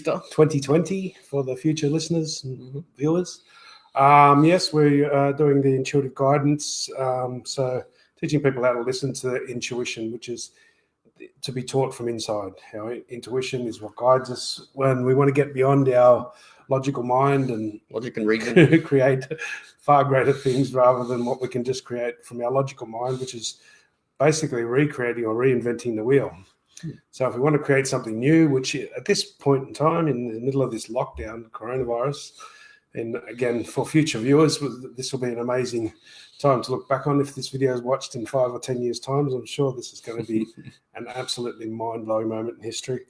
Easter 2020 for the future listeners and viewers. Yes, we are doing the intuitive guidance. So teaching people how to listen to their intuition, which is to be taught from inside. Our intuition is what guides us when we want to get beyond our logical mind and logic and reason, create far greater things rather than what we can just create from our logical mind, which is basically recreating or reinventing the wheel. So if we want to create something new, which at this point in time, in the middle of this lockdown, coronavirus, and again, for future viewers, this will be an amazing time to look back on. If this video is watched in 5 or 10 years' time, I'm sure this is going to be an absolutely mind-blowing moment in history.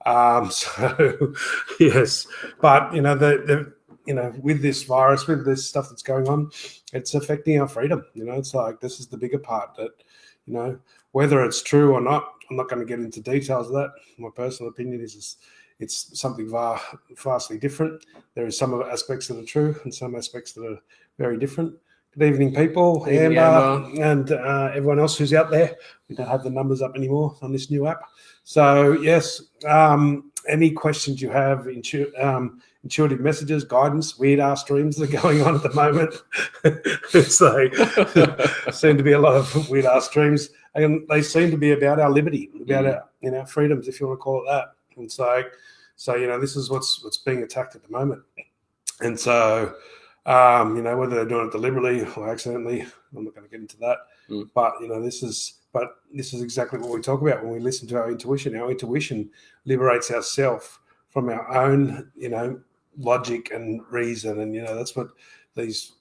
So, yes. But, with this virus, with this stuff that's going on, it's affecting our freedom. It's like this is the bigger part that, whether it's true or not, I'm not going to get into details of that. My personal opinion is it's something vastly different. There are some aspects that are true and some aspects that are very different. Good evening, people. Amber and everyone else who's out there. We don't have the numbers up anymore on this new app. So, yes, any questions you have, intuitive messages, guidance, weird-ass dreams that are going on at the moment. So, seem to be a lot of weird-ass dreams. And they seem to be about our liberty, about our freedoms, if you want to call it that. And so this is what's being attacked at the moment. And so, whether they're doing it deliberately or accidentally, I'm not going to get into that. But this is exactly what we talk about when we listen to our intuition. Our intuition liberates ourselves from our own, logic and reason, and that's what these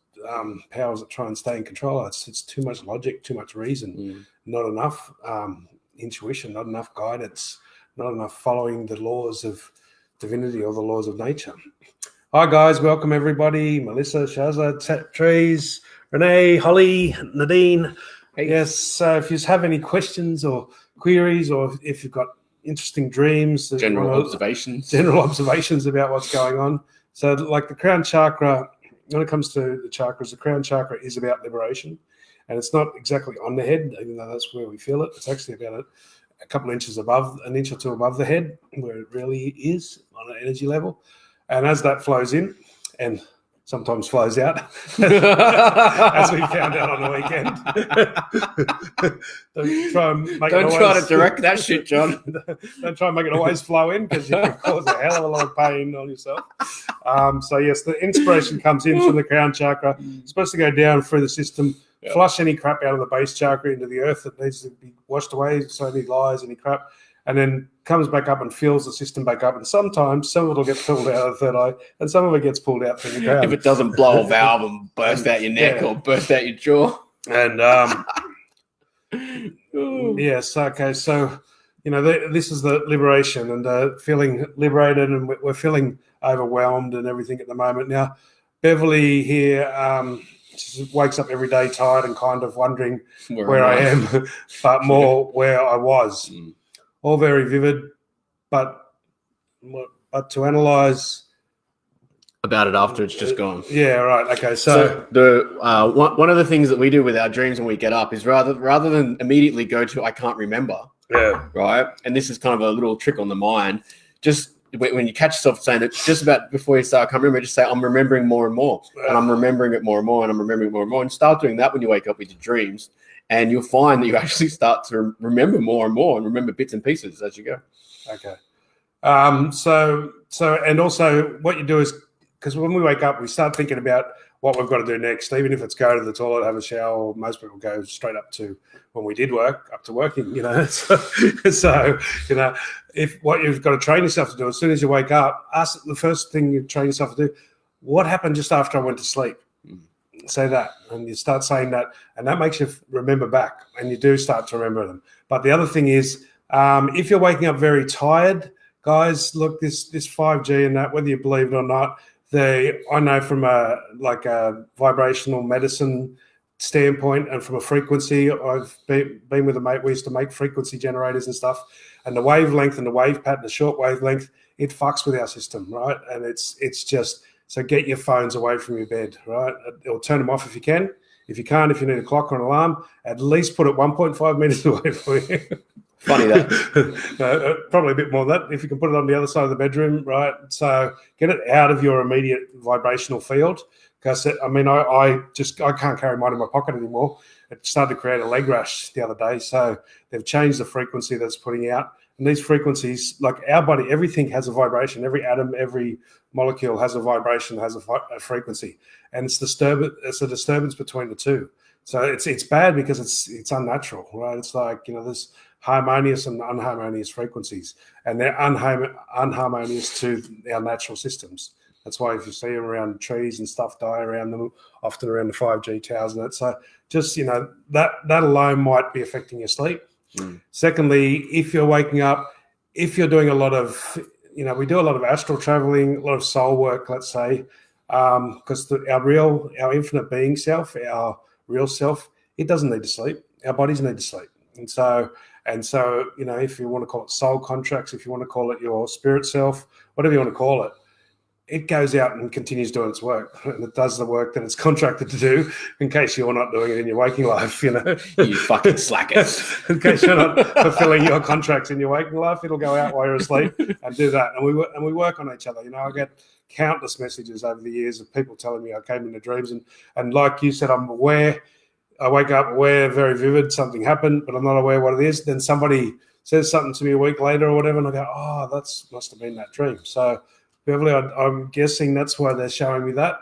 powers that try and stay in control are. It's too much logic, too much reason, not enough intuition, not enough guidance, not enough following the laws of divinity or the laws of nature. Hi guys, welcome everybody. Melissa, Shazza, Trees, Renee, Holly, Nadine. Hey. Yes, so if you have any questions or queries, or if you've got interesting dreams, general observations about what's going on. So like the crown chakra, when it comes to the chakras, the crown chakra is about liberation, and it's not exactly on the head, even though that's where we feel it. It's actually about a couple of inches above, an inch or two above the head, where it really is on an energy level. And as that flows in, and sometimes flows out, as we found out on the weekend. Don't try to direct that shit, John. Don't try and make it always flow in, because you can cause a hell of a lot of pain on yourself. So yes, the inspiration comes in from the crown chakra. It's supposed to go down through the system, flush any crap out of the base chakra into the earth that needs to be washed away, so any lies, any crap, and then comes back up and fills the system back up. And sometimes some of it will get pulled out of the third eye, and some of it gets pulled out from the ground. If it doesn't blow a valve and burst out your neck or burst out your jaw. And yes, okay, so this is the liberation and feeling liberated, and we're feeling overwhelmed and everything at the moment. Now, Beverly here, she wakes up every day tired and kind of wondering where I am, but more where I was. All very vivid, but to analyze about it after it's just gone. Yeah, right. Okay, so the one of the things that we do with our dreams when we get up is rather than immediately go to I can't remember. Yeah. Right. And this is kind of a little trick on the mind. Just when you catch yourself saying it, just about before you start, I can't remember, just say I'm remembering more and more, and I'm remembering it more and more, and I'm remembering more and more, and start doing that when you wake up with your dreams. And you'll find that you actually start to remember more and more and remember bits and pieces as you go. Okay. So and also what you do is, because when we wake up, we start thinking about what we've got to do next, even if it's go to the toilet, have a shower. Most people go straight up to when we did work, up to working, So, if what you've got to train yourself to do, as soon as you wake up, ask the first thing you train yourself to do, what happened just after I went to sleep? Say that, and you start saying that, and that makes you remember back, and you do start to remember them. But the other thing is, if you're waking up very tired, guys, look, this 5G and that, whether you believe it or not, I know from a vibrational medicine standpoint and from a frequency, I've been with a mate, we used to make frequency generators and stuff, and the wavelength and the wave pattern, the short wavelength, it fucks with our system, right? And it's just, so get your phones away from your bed, right? Or turn them off if you can. If you can't, if you need a clock or an alarm, at least put it 1.5 meters away from you. Funny that. No, probably a bit more than that. If you can put it on the other side of the bedroom, right? So get it out of your immediate vibrational field. Because I can't carry mine in my pocket anymore. It started to create a leg rash the other day. So they've changed the frequency that's putting out. And these frequencies, like our body, everything has a vibration. Every atom, every molecule has a vibration, has a frequency, and it's a disturbance between the two. So it's bad because it's unnatural, right? It's like, there's harmonious and unharmonious frequencies, and they're unharmonious to our natural systems. That's why if you see them around trees and stuff die around them, often around the 5G towers and that. So just, that alone might be affecting your sleep. Secondly, if you're waking up, if you're doing a lot of, we do a lot of astral traveling, a lot of soul work, let's say, because our infinite being self, our real self, it doesn't need to sleep. Our bodies need to sleep. And so, if you want to call it soul contracts, if you want to call it your spirit self, whatever you want to call it, it goes out and continues doing its work, and it does the work that it's contracted to do, in case you're not doing it in your waking life, You fucking slackers. In case you're not fulfilling your contracts in your waking life, it'll go out while you're asleep and do that. And we work on each other. I get countless messages over the years of people telling me I came into dreams, and like you said, I'm aware. I wake up aware, very vivid, something happened, but I'm not aware what it is. Then somebody says something to me a week later or whatever, and I go, oh, must have been that dream. So Beverly, I'm guessing that's why they're showing me that.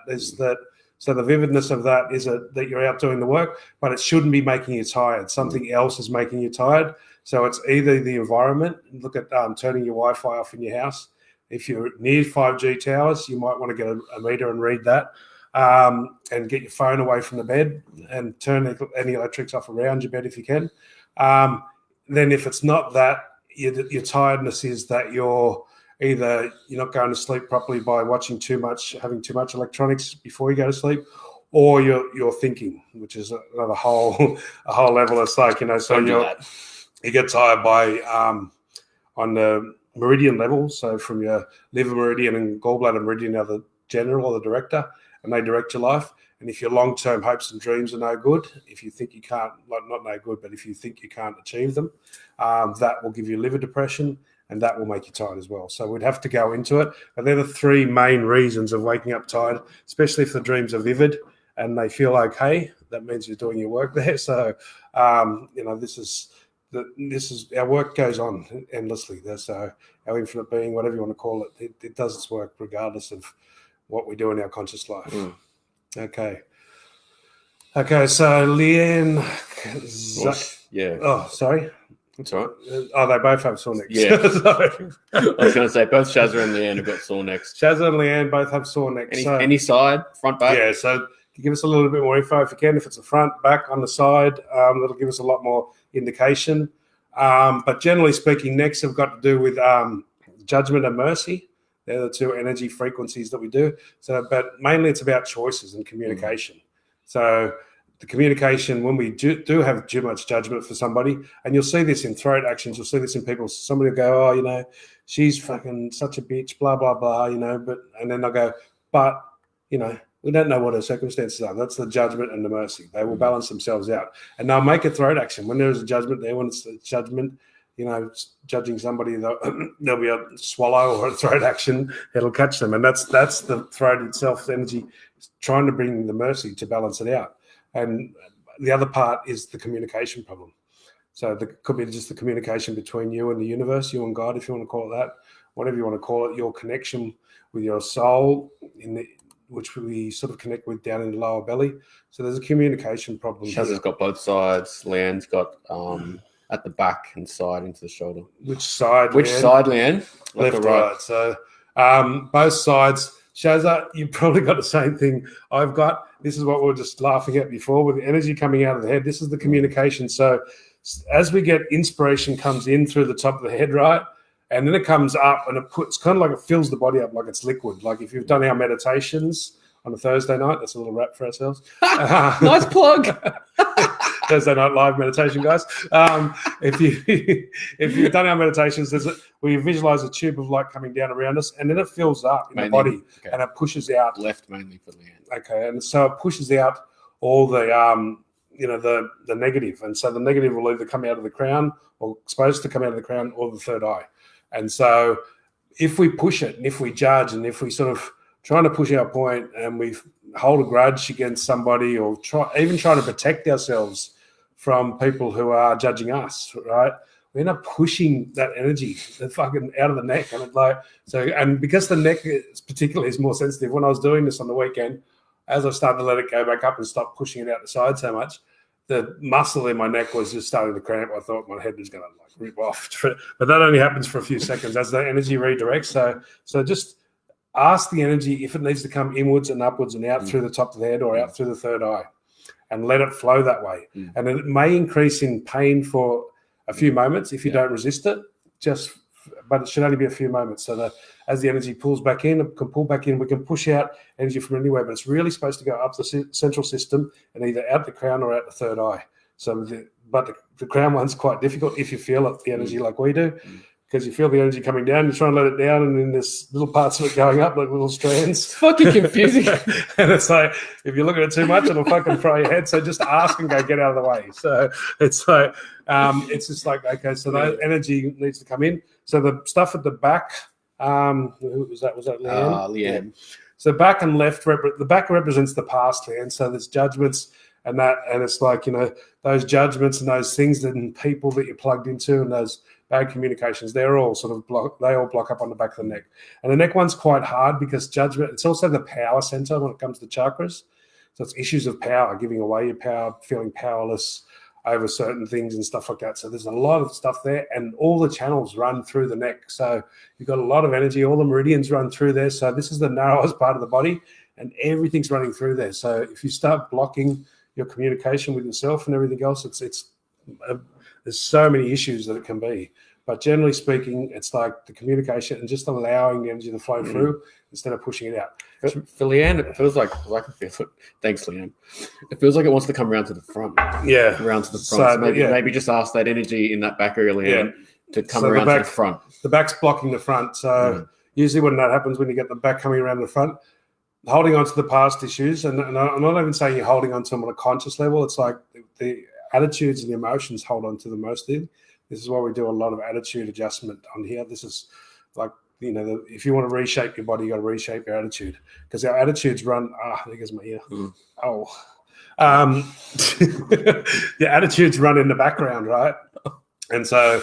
So the vividness of that is that you're out doing the work, but it shouldn't be making you tired. Something else is making you tired. So it's either the environment. Look at turning your Wi-Fi off in your house. If you're near 5G towers, you might want to get a meter and read that, and get your phone away from the bed and turn any electrics off around your bed if you can. Then if it's not that, your tiredness is that you're not going to sleep properly by having too much electronics before you go to sleep, or you're thinking, which is another whole level. It's like, so you get tired by on the meridian level. So from your liver meridian and gallbladder meridian are the general or the director, and they direct your life. And if your long-term hopes and dreams are no good, if you think you can't, not no good, but if you think you can't achieve them, that will give you liver depression, and that will make you tired as well. So we'd have to go into it. But they're the three main reasons of waking up tired, especially if the dreams are vivid and they feel okay. That means you're doing your work there. So, this is our work goes on endlessly. So our infinite being, whatever you want to call it, it does its work regardless of what we do in our conscious life. Okay. So Leanne. Yeah. Oh, sorry. That's all right. Oh, they both have sore necks. Yeah. I was going to say both Shazza and Leanne have got sore necks. Shazza and Leanne both have sore necks. Any side, front, back? Yeah, so give us a little bit more info if you can. If it's a front, back, on the side, that'll give us a lot more indication. But generally speaking, necks have got to do with judgment and mercy. They're the two energy frequencies that we do. So, but mainly it's about choices and communication. So the communication, when we do have too much judgment for somebody, and you'll see this in throat actions, you'll see this in people, somebody will go, oh, she's fucking such a bitch, blah, blah, blah, and then they'll go, but, we don't know what her circumstances are. That's the judgment and the mercy. They will balance themselves out. And they'll make a throat action. When there is a judgment there, when it's a judgment, judging somebody, there'll be a swallow or a throat action, it'll catch them. And that's the throat itself, the energy, trying to bring the mercy to balance it out. And the other part is the communication problem. So it could be just the communication between you and the universe, you and God, if you want to call it that, whatever you want to call it, your connection with your soul, which we sort of connect with down in the lower belly. So there's a communication problem. Shazza's got both sides. Leanne's got at the back and side into the shoulder. Which side, Leanne? Left or right. So both sides. Shazza, you've probably got the same thing I've got. This is what we were just laughing at before with the energy coming out of the head. This is the communication. So as we get inspiration comes in through the top of the head, right? And then it comes up and it's kind of like it fills the body up like it's liquid. Like if you've done our meditations on a Thursday night, that's a little wrap for ourselves. Nice plug. Thursday night live meditation, guys. If you've done our meditations, we visualize a tube of light coming down around us, and then it fills up in the body, and it pushes out. Left mainly for Leanne. Okay, and so it pushes out all the the negative, and so the negative will either come out of the crown or supposed to come out of the crown or the third eye. And so if we push it and if we judge and if we sort of trying to push our point and we hold a grudge against somebody or even trying to protect ourselves from people who are judging us, right? We end up pushing that energy fucking out of the neck. And because the neck particularly is more sensitive, when I was doing this on the weekend, as I started to let it go back up and stop pushing it out the side so much, the muscle in my neck was just starting to cramp. I thought my head was going to rip off. But that only happens for a few seconds as the energy redirects. So just ask the energy if it needs to come inwards and upwards and out through the top of the head or out through the third eye, and let it flow that way. And it may increase in pain for a few moments if you don't resist it, but it should only be a few moments. So that as the energy pulls back in, it can pull back in. We can push out energy from anywhere, but it's really supposed to go up the central system and either out the crown or out the third eye. So, the crown one's quite difficult if you feel it, the energy like we do, because you feel the energy coming down, you try and let it down, and then there's little parts of it going up like little strands. It's fucking confusing. And it's like, if you look at it too much, it'll fucking fry your head. So just ask and go, get out of the way. So it's like, it's just like, okay, so that energy needs to come in. So the stuff at the back, who was that? Was that Leanne? Leanne. Yeah. So back and left, the back represents the past, Leanne. So there's judgments and it's like, those judgments and those things and people that you're plugged into and those bad communications, they're all sort of block up on the back of the neck. And the neck one's quite hard because judgment, it's also the power center when it comes to chakras. So it's issues of power, giving away your power, feeling powerless over certain things and stuff like that. So there's a lot of stuff there, and all the channels run through the neck. So you've got a lot of energy, all the meridians run through there. So this is the narrowest part of the body, and everything's running through there. So if you start blocking your communication with yourself and everything else, there's so many issues that it can be. But generally speaking, it's like the communication and just allowing the energy to flow through instead of pushing it out. For Leanne, it feels like I can feel it. Thanks, Leanne. It feels like it wants to come around to the front. Yeah. Around to the front. So maybe just ask that energy in that back area, Leanne, to come around to the front. The back's blocking the front. So usually when that happens, when you get the back coming around the front, holding on to the past issues, and I'm not even saying you're holding on to them on a conscious level. It's like the attitudes and the emotions hold on to the most thing. This is why we do a lot of attitude adjustment on here. This is like, if you want to reshape your body, you got to reshape your attitude, because our attitudes run. There goes my ear. Your attitudes run in the background, right? And so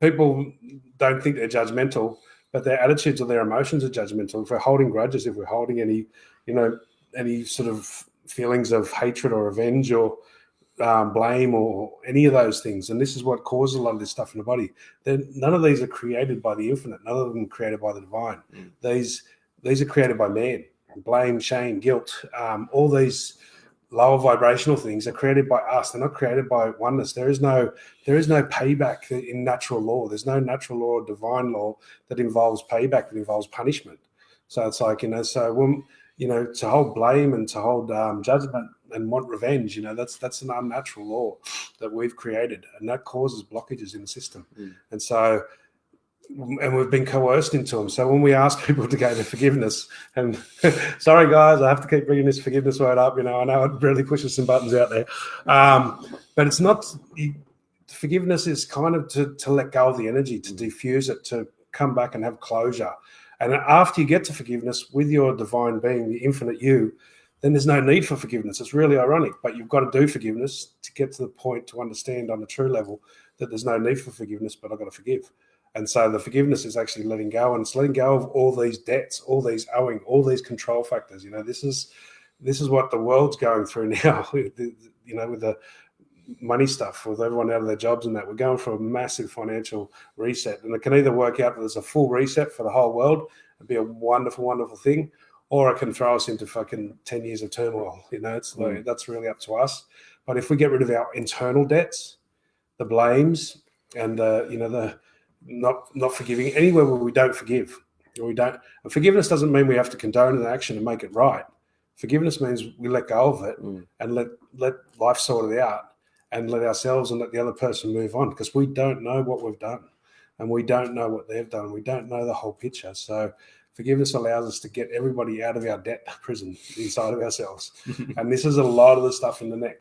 people don't think they're judgmental, but their attitudes or their emotions are judgmental. If we're holding grudges, if we're holding any sort of feelings of hatred or revenge or blame or any of those things, and this is what causes a lot of this stuff in the body. None of these are created by the infinite. None of them are created by the divine. These are created by man. Blame, shame, guilt, all these lower vibrational things are created by us. They're not created by oneness. There is no payback in natural law. There's no natural law or divine law that involves payback, that involves punishment. So it's like, so when, to hold blame and to hold judgment and want revenge, that's an unnatural law that we've created, and that causes blockages in the system. And so, and we've been coerced into them. So when we ask people to go to forgiveness, and sorry guys, I have to keep bringing this forgiveness word up. I know it really pushes some buttons out there, but it's not. Forgiveness is kind of to let go of the energy, to diffuse it, to come back and have closure. And after you get to forgiveness with your divine being, the infinite you, then there's no need for forgiveness. It's really ironic, but you've got to do forgiveness to get to the point to understand on a true level that there's no need for forgiveness, but I've got to forgive. And so the forgiveness is actually letting go, and it's letting go of all these debts, all these owing, all these control factors. This is what the world's going through now. With the money stuff, with everyone out of their jobs and that, we're going for a massive financial reset, and it can either work out that there's a full reset for the whole world and be a wonderful, wonderful thing, or it can throw us into fucking 10 years of turmoil. It's like, that's really up to us. But if we get rid of our internal debts, the blames, and the not forgiving anywhere where we don't forgive, or we don't. And forgiveness doesn't mean we have to condone an action and make it right. Forgiveness means we let go of it and let life sort it out, and let ourselves and let the other person move on, because we don't know what we've done, and we don't know what they've done. We don't know the whole picture. So Forgiveness allows us to get everybody out of our debt prison inside of ourselves. And this is a lot of the stuff in the neck.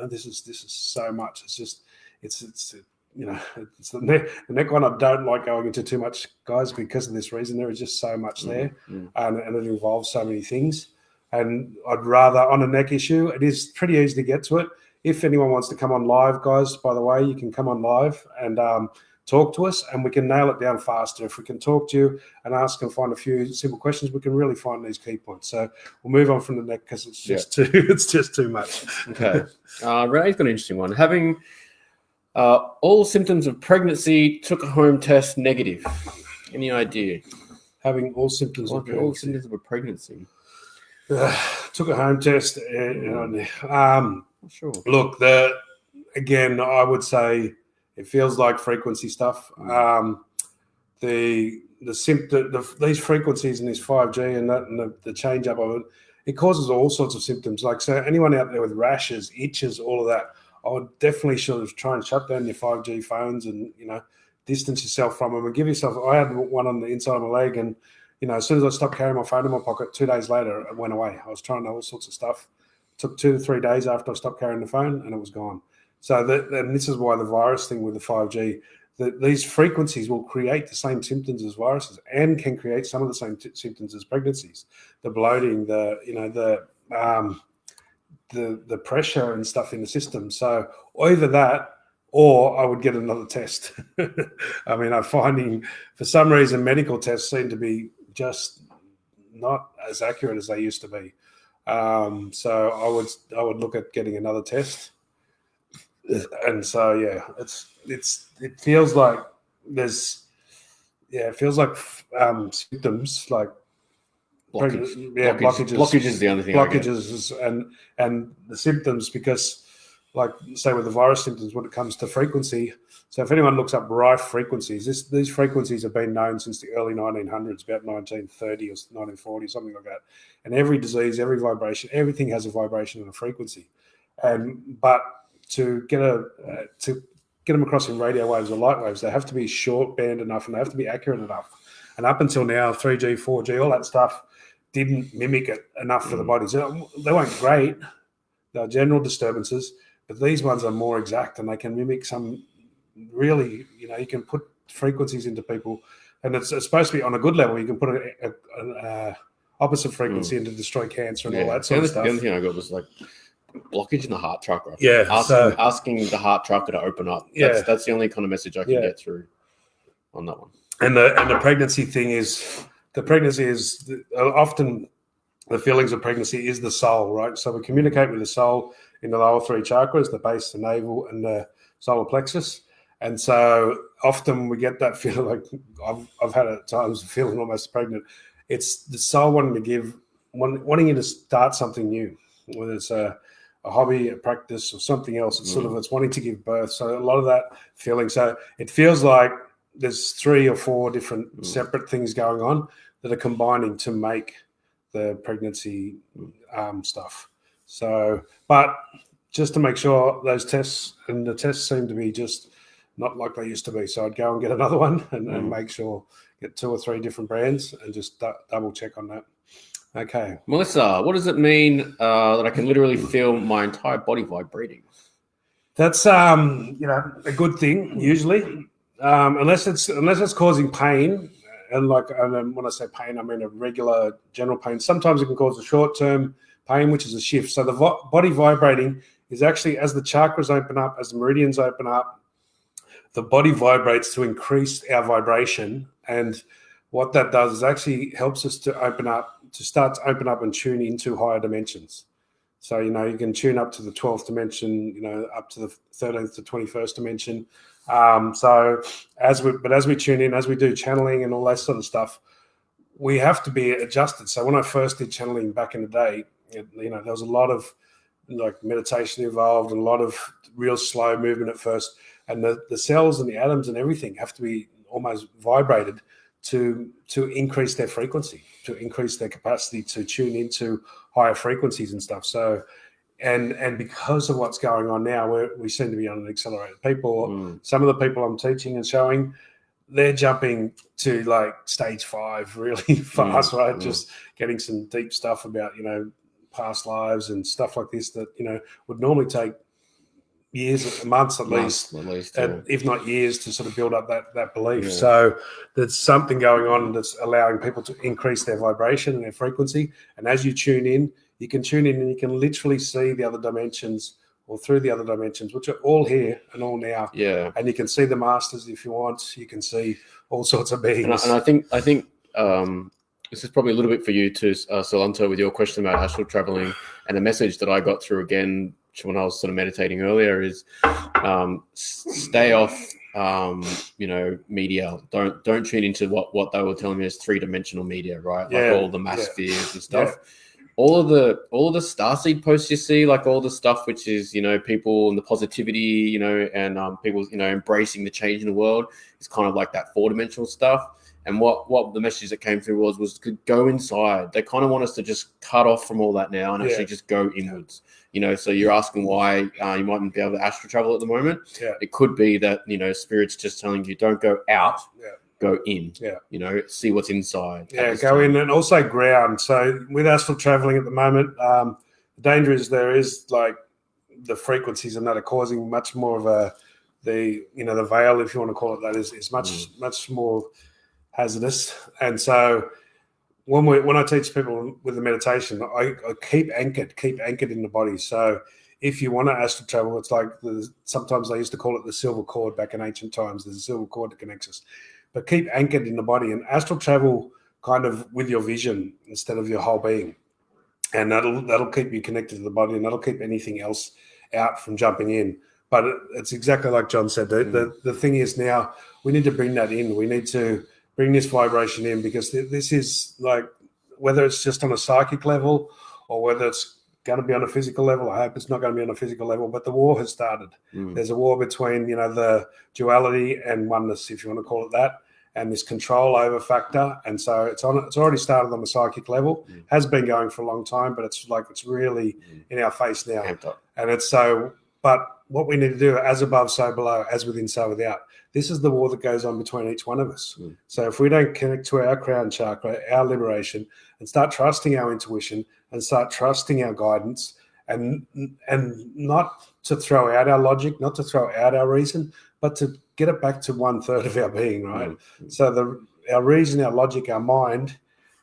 This is so much. It's the neck one I don't like going into too much, guys, because of this reason. There is just so much there, and it involves so many things. And I'd rather, on a neck issue, it is pretty easy to get to it. If anyone wants to come on live, guys, by the way, you can come on live and talk to us, and we can nail it down faster. If we can talk to you and ask and find a few simple questions, we can really find these key points. So we'll move on from the neck because it's just too much. Okay. Renee's got an interesting one. Having all symptoms of pregnancy, took a home test negative. Any idea? Having all symptoms of pregnancy. All symptoms of a pregnancy. Took a home test. Sure. Look, again, I would say it feels like frequency stuff. These frequencies in this 5G and the change up of it causes all sorts of symptoms. Like, so anyone out there with rashes, itches, all of that, I would definitely try and shut down your 5G phones and, distance yourself from them and give yourself. I had one on the inside of my leg, and, as soon as I stopped carrying my phone in my pocket, 2 days later, it went away. I was trying all sorts of stuff. It took 2 to 3 days after I stopped carrying the phone, and it was gone. So and this is why the virus thing with the 5G, these frequencies will create the same symptoms as viruses and can create some of the same symptoms as pregnancies. The bloating, the pressure and stuff in the system. So either that, or I would get another test. I mean, I'm finding for some reason medical tests seem to be just not as accurate as they used to be. So I would look at getting another test. And so it feels like symptoms like blockages is the only thing. Blockages and the symptoms, because, like, say with the virus symptoms, when it comes to frequency. So if anyone looks up Rife frequencies, these frequencies have been known since the early 1900s, about 1930 or 1940, something like that. And every disease, every vibration, everything has a vibration and a frequency. But to get them across in radio waves or light waves, they have to be short band enough and they have to be accurate enough. And up until now, 3G, 4G, all that stuff didn't mimic it enough for the bodies. They weren't great. They're general disturbances, but these ones are more exact and they can mimic some really, you can put frequencies into people, and it's supposed to be on a good level. You can put an opposite frequency in to destroy cancer and all that sort of stuff. The other thing I got was like blockage in the heart chakra. Yeah. Asking the heart chakra to open up. That's the only kind of message I can get through on that one. And the pregnancy thing is, often the feelings of pregnancy is the soul, right? So we communicate with the soul in the lower 3 chakras, the base, the navel, and the solar plexus. And so often we get that feeling, like I've had at times feeling almost pregnant. It's the soul wanting you to start something new, whether it's a hobby, a practice, or something else. It's it's wanting to give birth. So a lot of that feeling. So it feels like there's 3 or 4 different separate things going on that are combining to make the pregnancy stuff. So, but just to make sure those tests, and the tests seem to be just not like they used to be. So I'd go and get another one and make sure, get 2 or 3 different brands and just double check on that. Okay. Melissa, what does it mean that I can literally feel my entire body vibrating? That's a good thing usually, unless it's causing pain, and when I say pain, I mean a regular general pain. Sometimes it can cause a short-term pain, which is a shift. So the body vibrating is actually, as the chakras open up, as the meridians open up, the body vibrates to increase our vibration. And what that does is actually helps us to start to open up and tune into higher dimensions. So, you can tune up to the 12th dimension, up to the 13th to 21st dimension. So as we tune in, as we do channeling and all that sort of stuff, we have to be adjusted. So when I first did channeling back in the day, there was a lot of meditation involved and a lot of real slow movement at first. And the cells and the atoms and everything have to be almost vibrated to increase their frequency, to increase their capacity to tune into higher frequencies and stuff. So, and because of what's going on now, we seem to be on an accelerated. Some of the people I'm teaching and showing, they're jumping to like stage 5 really fast, right? Just getting some deep stuff about, past lives and stuff like this that, would normally take years, months at least, yeah. if not years, to sort of build up that belief. Yeah. So there's something going on that's allowing people to increase their vibration and their frequency. And as you tune in, you can tune in and you can literally see the other dimensions or through the other dimensions, which are all here and all now. Yeah. And you can see the masters if you want. You can see all sorts of beings. And I think this is probably a little bit for you too, Solanto, with your question about astral traveling, and the message that I got through again when I was sort of meditating earlier is stay off media. Don't tune into what they were telling me as 3-dimensional media, right? Like all the mass spheres and stuff. Yeah. All of the starseed posts you see, like all the stuff which is people and the positivity, and people embracing the change in the world, is kind of like that 4-dimensional stuff. And what the message that came through was to go inside. They kind of want us to just cut off from all that now and actually just go inwards. So you're asking why you mightn't be able to astral travel at the moment. Yeah. It could be that, Spirit's just telling you don't go out, go in. Yeah. See what's inside. Yeah, go in and also ground. So with astral traveling at the moment, the danger is there is like the frequencies and that are causing much more of the veil, if you want to call it that, is much more hazardous. And so when I teach people with the meditation, I keep anchored in the body. So if you want to astral travel, it's like sometimes they used to call it the silver cord back in ancient times. There's a silver cord that connects us. But keep anchored in the body and astral travel kind of with your vision instead of your whole being. And that'll keep you connected to the body, and that'll keep anything else out from jumping in. But it's exactly like John said. The thing is now we need to bring that in. We need to bring this vibration in, because this is like, whether it's just on a psychic level or whether it's going to be on a physical level. I hope it's not going to be on a physical level, but the war has started. There's a war between, the duality and oneness, if you want to call it that, and this control over factor. And so it's already started on the psychic level, has been going for a long time, but it's really in our face now. And it's so, but what we need to do, as above, so below, as within, so without. This is the war that goes on between each one of us. So if we don't connect to our crown chakra, our liberation, and start trusting our intuition and start trusting our guidance, and not to throw out our logic, not to throw out our reason, but to get it back to 1/3 of our being, right? So our reason, our logic, our mind,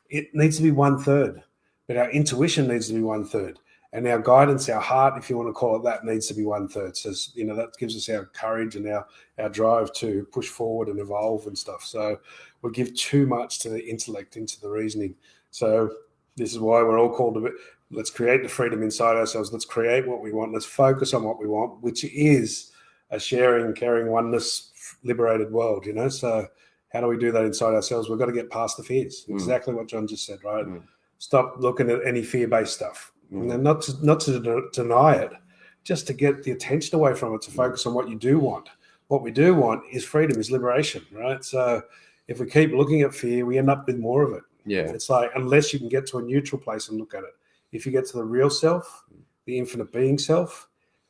it needs to be 1/3, but our intuition needs to be 1/3. And our guidance, our heart, if you want to call it that, needs to be 1/3. So, that gives us our courage and our drive to push forward and evolve and stuff. So we give too much to the intellect, into the reasoning. So this is why we're all called to let's create the freedom inside ourselves. Let's create what we want. Let's focus on what we want, which is a sharing, caring, oneness, liberated world, So how do we do that inside ourselves? We've got to get past the fears. Exactly what John just said, right? Stop looking at any fear-based stuff. And not to deny it, just to get the attention away from it, to focus on what you do want. What we do want is freedom, is liberation, right? So if we keep looking at fear, we end up with more of it. Yeah. It's like, unless you can get to a neutral place and look at it. If you get to the real self, the infinite being self,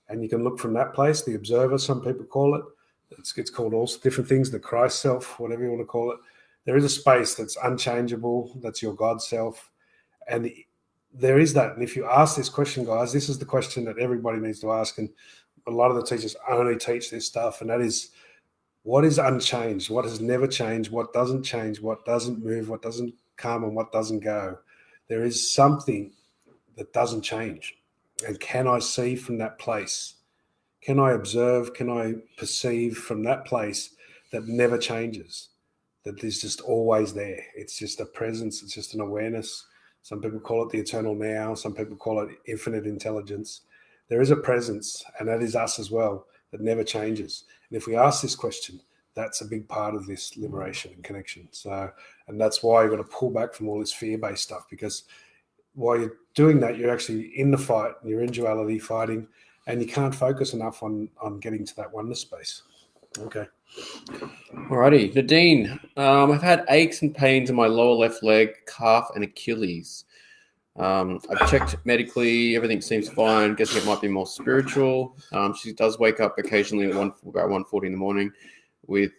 and you can look from that place, the observer, some people call it, it's called all different things, the Christ self, whatever you want to call it. There is a space that's unchangeable, that's your God self. And there is that. And if you ask this question, guys, this is the question that everybody needs to ask. And a lot of the teachers only teach this stuff. And that is, what is unchanged? What has never changed? What doesn't change? What doesn't move? What doesn't come? And what doesn't go? There is something that doesn't change. And can I see from that place? Can I observe? Can I perceive from that place that never changes? That is just always there. It's just a presence. It's just an awareness. Some people call it the eternal now. Some people call it infinite intelligence. There is a presence, and that is us as well, that never changes. And if we ask this question, that's a big part of this liberation and connection. So, and that's why you've got to pull back from all this fear-based stuff, because while you're doing that, you're actually in the fight, and you're in duality fighting, and you can't focus enough on getting to that oneness space. Okay. Alrighty, Nadine. I've had aches and pains in my lower left leg, calf, and Achilles. I've checked medically; everything seems fine. Guessing it might be more spiritual. She does wake up occasionally at about 1:40 in the morning with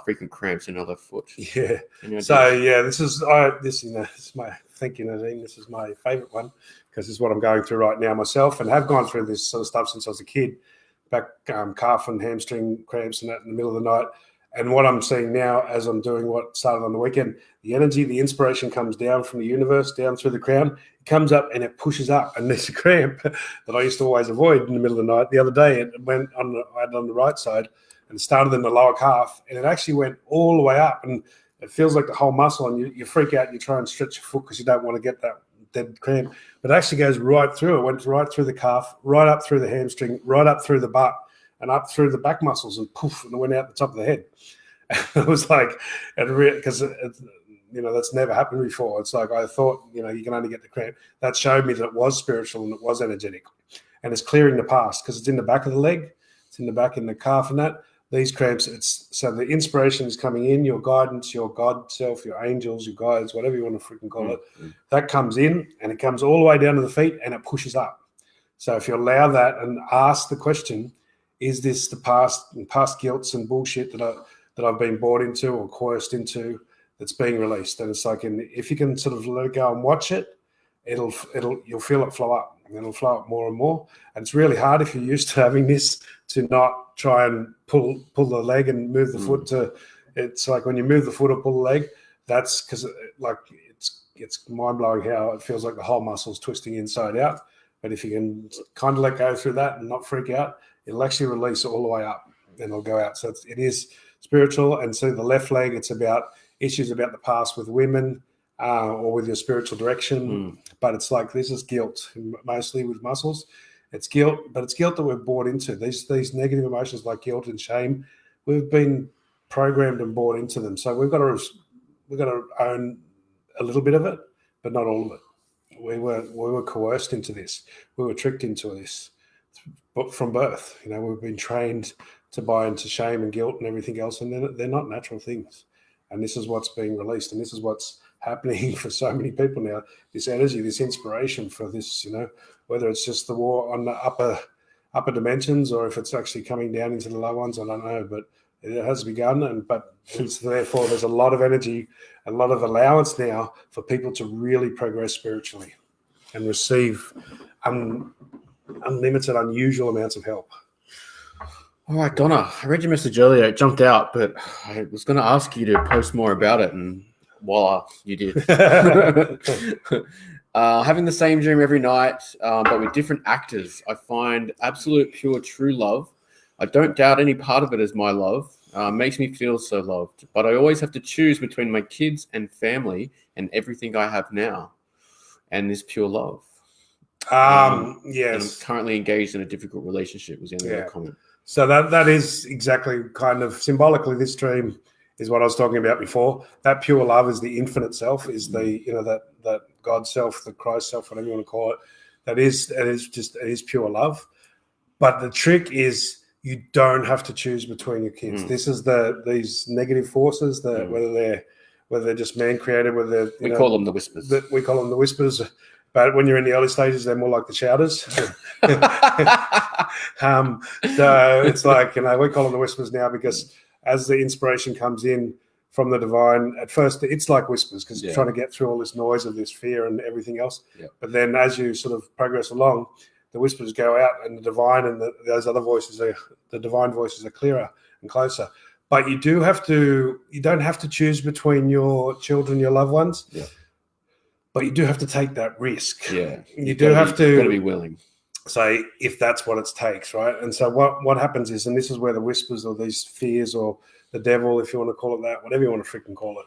frequent cramps in other foot. Yeah. Any ideas? So this is my thinking. I think this is my favourite one because this is what I'm going through right now myself, and have gone through this sort of stuff since I was a kid. Back calf and hamstring cramps and that in the middle of the night. And what I'm seeing now, as I'm doing what started on the weekend, the energy, the inspiration comes down from the universe, down through the crown. It comes up and it pushes up. And there's a cramp that I used to always avoid in the middle of the night. The other day, it went on the right side and started in the lower calf, and it actually went all the way up. And it feels like the whole muscle, and you freak out and you try and stretch your foot because you don't want to get that dead cramp. But it actually goes right through. It went right through the calf, right up through the hamstring, right up through the butt, and up through the back muscles, and poof, and it went out the top of the head. It was like, because that's never happened before. It's like I thought, you can only get the cramp. That showed me that it was spiritual and it was energetic, and it's clearing the past because it's in the back of the leg, it's in the back in the calf, and that these cramps. So the inspiration is coming in, your guidance, your God self, your angels, your guides, whatever you want to freaking call it. That comes in and it comes all the way down to the feet and it pushes up. So if you allow that and ask the question, is this the past guilts and bullshit that I've been bought into or coerced into that's being released? And it's like, if you can sort of let it go and watch it, you'll feel it flow up, and it'll flow up more and more. And it's really hard if you're used to having this to not try and pull the leg and move the foot to. It's like when you move the foot or pull the leg, that's because it's mind blowing how it feels like the whole muscle's twisting inside out. But if you can kind of let go through that and not freak out, it'll actually release all the way up and it'll go out. So it is spiritual. And so the left leg, it's about issues about the past with women or with your spiritual direction. But it's like this is guilt, mostly with muscles. It's guilt, but it's guilt that we're bought into. These negative emotions like guilt and shame, we've been programmed and bought into them. So we've got to own a little bit of it, but not all of it. We were coerced into this. We were tricked into this, but from birth. We've been trained to buy into shame and guilt and everything else, and they're not natural things. And this is what's being released, and this is what's happening for so many people now. This energy, this inspiration for this, whether it's just the war on the upper dimensions or if it's actually coming down into the low ones, I don't know, but it has begun. But therefore there's a lot of energy, a lot of allowance now for people to really progress spiritually and receive unlimited, unusual amounts of help. All right, Donna, I read your message earlier. It jumped out, but I was going to ask you to post more about it, and voila, you did. Having the same dream every night, but with different actors. I find absolute, pure, true love. I don't doubt any part of it as my love. Makes me feel so loved. But I always have to choose between my kids and family and everything I have now and this pure love. Yes. And I'm currently engaged in a difficult relationship was the only other comment. So that is exactly kind of symbolically this dream is what I was talking about before. That pure love is the infinite self, is the that God self, the Christ self, whatever you want to call it. It is pure love. But the trick is you don't have to choose between your kids. This is these negative forces that whether they're just man created, whether we call them the whispers. We call them the whispers. But when you're in the early stages, they're more like the shouters. So it's like, we call them the whispers now because as the inspiration comes in from the divine, at first it's like whispers because you're trying to get through all this noise of this fear and everything else. Yeah. But then as you sort of progress along, the whispers go out and the divine and those other voices the divine voices are clearer and closer. But you don't have to choose between your children, your loved ones. Yeah. But you do have to take that risk. Yeah. You've got to be willing. Say if that's what it takes, right? And so what happens is, and this is where the whispers or these fears or the devil, if you want to call it that, whatever you want to freaking call it,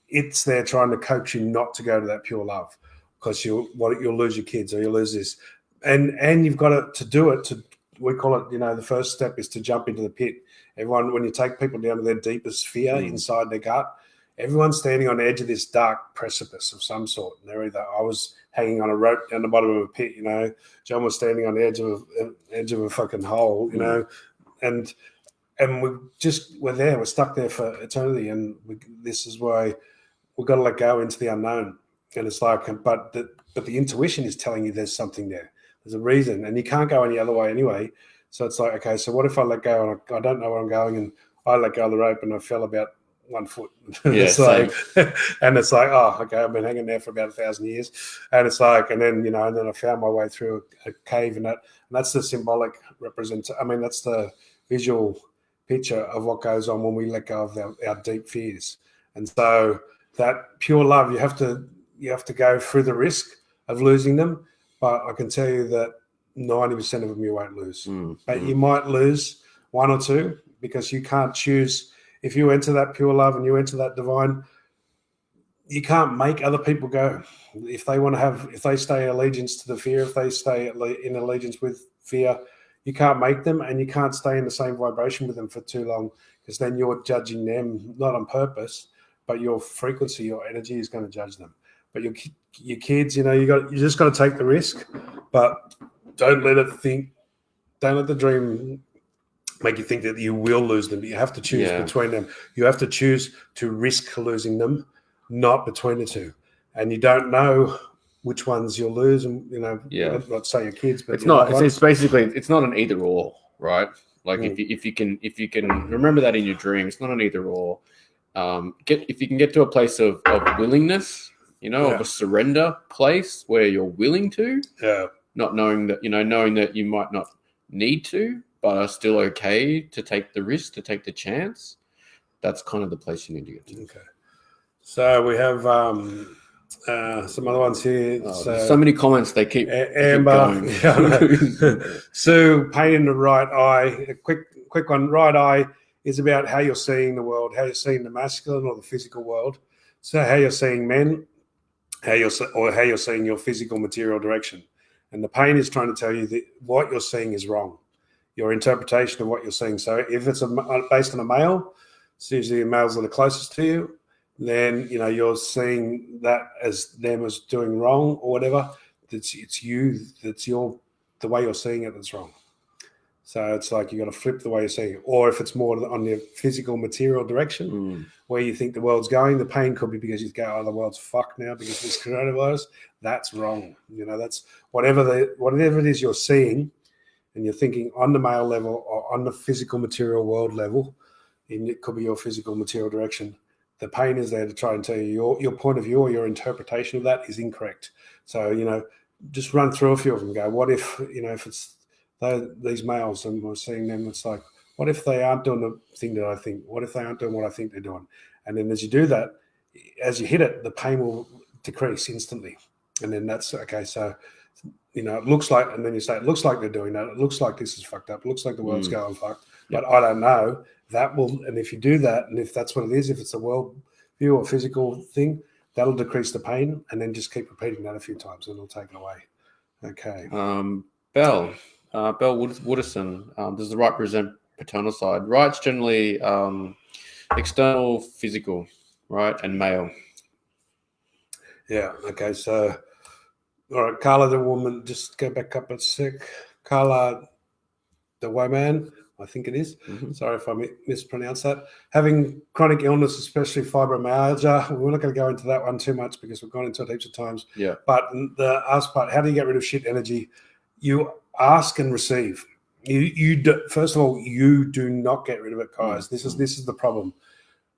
it's there trying to coax you not to go to that pure love because you'll lose your kids or you'll lose this. And you've got to do it. We call it, the first step is to jump into the pit. Everyone, when you take people down to their deepest fear inside their gut, everyone's standing on the edge of this dark precipice of some sort. And I was hanging on a rope down the bottom of a pit, John was standing on the edge of a fucking hole, and we're there. We're stuck there for eternity. And this is why we've got to let go into the unknown. And it's like, but the intuition is telling you there's something there. There's a reason, and you can't go any other way anyway. So it's like, okay, so what if I let go and I don't know where I'm going, and I let go of the rope and I fell about 1 foot. Yeah, it's like, and it's like, oh, okay, I've been hanging there for about 1,000 years, and it's like, and then and then I found my way through a cave, and that's the symbolic representation. I mean, that's the visual picture of what goes on when we let go of our deep fears. And so that pure love, you have to go through the risk of losing them, but I can tell you that 90% of them you won't lose, but you might lose 1 or 2 because you can't choose. If you enter that pure love and you enter that divine, you can't make other people go. If they stay allegiance to the fear, if they stay in allegiance with fear, you can't make them, and you can't stay in the same vibration with them for too long, because then you're judging them, not on purpose, but your frequency, your energy is going to judge them. But your kids, you just got to take the risk, but don't let the dream make you think that you will lose them. You have to choose between them. You have to choose to risk losing them, not between the two. And you don't know which ones you'll lose. And, not say your kids, but it's basically, it's not an either or, right? Like if you can remember that in your dream, it's not an either or. If you can get to a place of willingness, of a surrender place where you're willing to, not knowing that, knowing that you might not need to, but are still okay to take the risk, to take the chance. That's kind of the place you need to get to. Okay. So we have some other ones here. So many comments. They keep Amber. Keep going. Sue, pain in the right eye. A quick one. Right eye is about how you're seeing the world, how you're seeing the masculine or the physical world. So how you're seeing men, how you're seeing your physical material direction. And the pain is trying to tell you that what you're seeing is wrong. Your interpretation of what you're seeing. So if it's based on a male, it's usually the males that are closest to you, then you're seeing that as them as doing wrong or whatever. It's you. That's the way you're seeing it that's wrong. So it's like you got to flip the way you're seeing it. Or if it's more on the physical material direction, where you think the world's going, the pain could be because you go, the world's fucked now because of this coronavirus. That's wrong. That's whatever it is you're seeing, and you're thinking on the male level or on the physical material world level, and it could be your physical material direction. The pain is there to try and tell you your point of view or your interpretation of that is incorrect. So, just run through a few of them and go, what if, if it's these males and we're seeing them, it's like, what if they aren't doing the thing that I think? What if they aren't doing what I think they're doing? And then as you do that, as you hit it, the pain will decrease instantly. And then that's, okay, so, it looks like, and then you say, it looks like they're doing that. It looks like this is fucked up. It looks like the world's going fucked. But I don't know. That will, and if you do that, and if that's what it is, if it's a world view or physical thing, that'll decrease the pain, and then just keep repeating that a few times, and it'll take it away. Okay. Bell Wooderson, does the right present paternal side? Right's generally external, physical, right, and male. Yeah. Okay. So, all right, Carla, the woman. Just go back up a sec. Carla, the woman. I think it is. Sorry if I mispronounce that. Having chronic illness, especially fibromyalgia, we're not going to go into that one too much because we've gone into it heaps of times. Yeah. But the ask part, how do you get rid of shit energy? You ask and receive. First of all, you do not get rid of it, guys. This is the problem.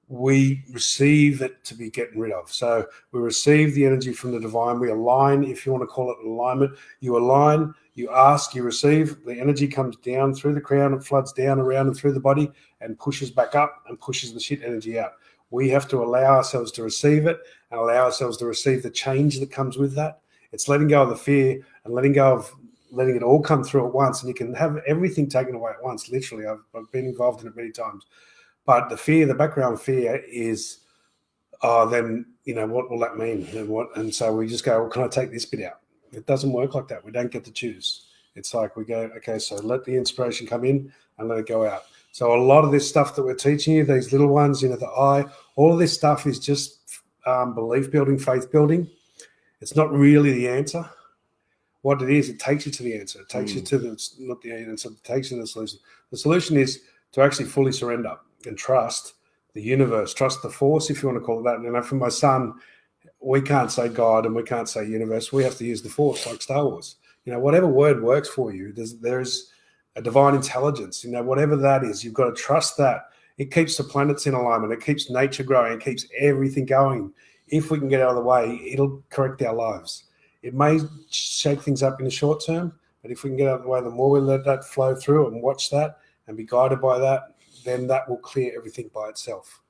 We receive it to be getting rid of. So we receive the energy from the divine. We align, if you want to call it an alignment. You align, you ask, you receive. The energy comes down through the crown, it floods down around and through the body and pushes back up and pushes the shit energy out. We have to allow ourselves to receive it and allow ourselves to receive the change that comes with that. It's letting go of the fear and letting go of letting it all come through at once. And you can have everything taken away at once, literally. I've been involved in it many times. But the fear, the background fear is, then, what will that mean? And so we just go, well, can I take this bit out? It doesn't work like that. We don't get to choose. It's like we go, okay, so let the inspiration come in and let it go out. So a lot of this stuff that we're teaching you, these little ones, the eye, all of this stuff is just belief building, faith building. It's not really the answer. What it is, it takes you to the answer. It takes you to not the answer, it takes you to the solution. The solution is to actually fully surrender and trust the universe, trust the force, if you want to call it that. For my son, we can't say God and we can't say universe. We have to use the force, like Star Wars. Whatever word works for you, there's a divine intelligence. Whatever that is, you've got to trust that. It keeps the planets in alignment. It keeps nature growing. It keeps everything going. If we can get out of the way, it'll correct our lives. It may shake things up in the short term, but if we can get out of the way, the more we let that flow through and watch that and be guided by that, then that will clear everything by itself.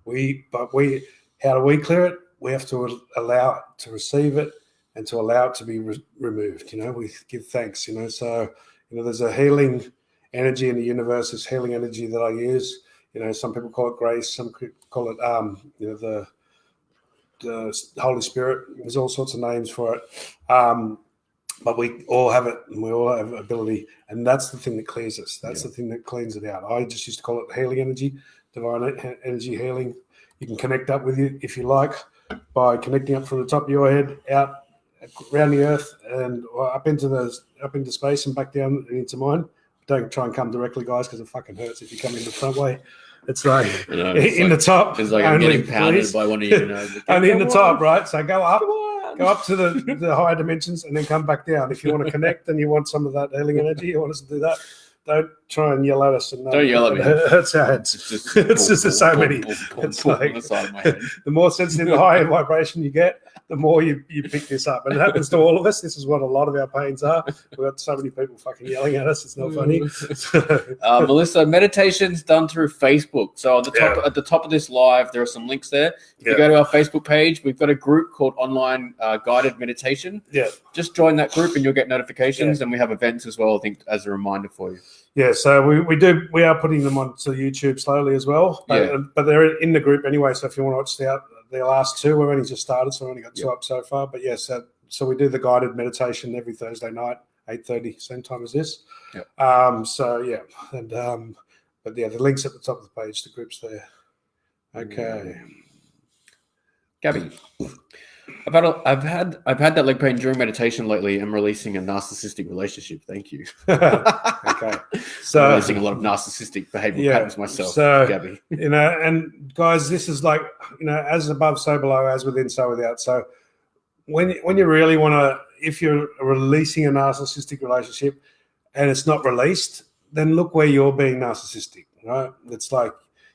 How do we clear it? We have to allow it to receive it and to allow it to be removed. We give thanks. So there's a healing energy in the universe. This healing energy that I use. Some people call it grace. Some call it the Holy Spirit. There's all sorts of names for it. But we all have it, and we all have ability, and that's the thing that clears us. That's the thing that cleans it out. I just used to call it healing energy, divine energy healing. You can connect up with you if you like by connecting up from the top of your head out around the earth and up into space and back down into mine. Don't try and come directly, guys, because it fucking hurts if you come in the front way. It's like the top. It's like I'm getting pounded by one of you. Only in the top, right? So go up to the higher dimensions and then come back down. If you want to connect and you want some of that healing energy, you want us to do that, don't try and yell at us. And don't yell at me. It hurts our heads. It's just so many. It's like the side of my head. The more sensitive, the higher vibration you get, the more you pick this up. And it happens to all of us. This is what a lot of our pains are. We've got so many people fucking yelling at us. It's not funny. Melissa, meditation's done through Facebook. So at the top of this live, there are some links there. If you go to our Facebook page, we've got a group called Online Guided Meditation. Yeah. Just join that group and you'll get notifications. And we have events as well, I think, as a reminder for you. Yeah, so we are putting them onto YouTube slowly as well, but they're in the group anyway. So if you want to watch the last two, we've only just started, so we've only got two up so far. But yes, so we do the guided meditation every Thursday night, 8:30, same time as this. Yep. But the links at the top of the page, the group's there. Okay, Gabby. I've had that leg pain during meditation lately. I'm releasing a narcissistic relationship. Thank you. Okay. So I'm releasing a lot of narcissistic behavioral patterns myself. So, Gabby. And guys, this is like, as above, so below, as within, so without. So when you really want to, if you're releasing a narcissistic relationship and it's not released, then look where you're being narcissistic, right? It's like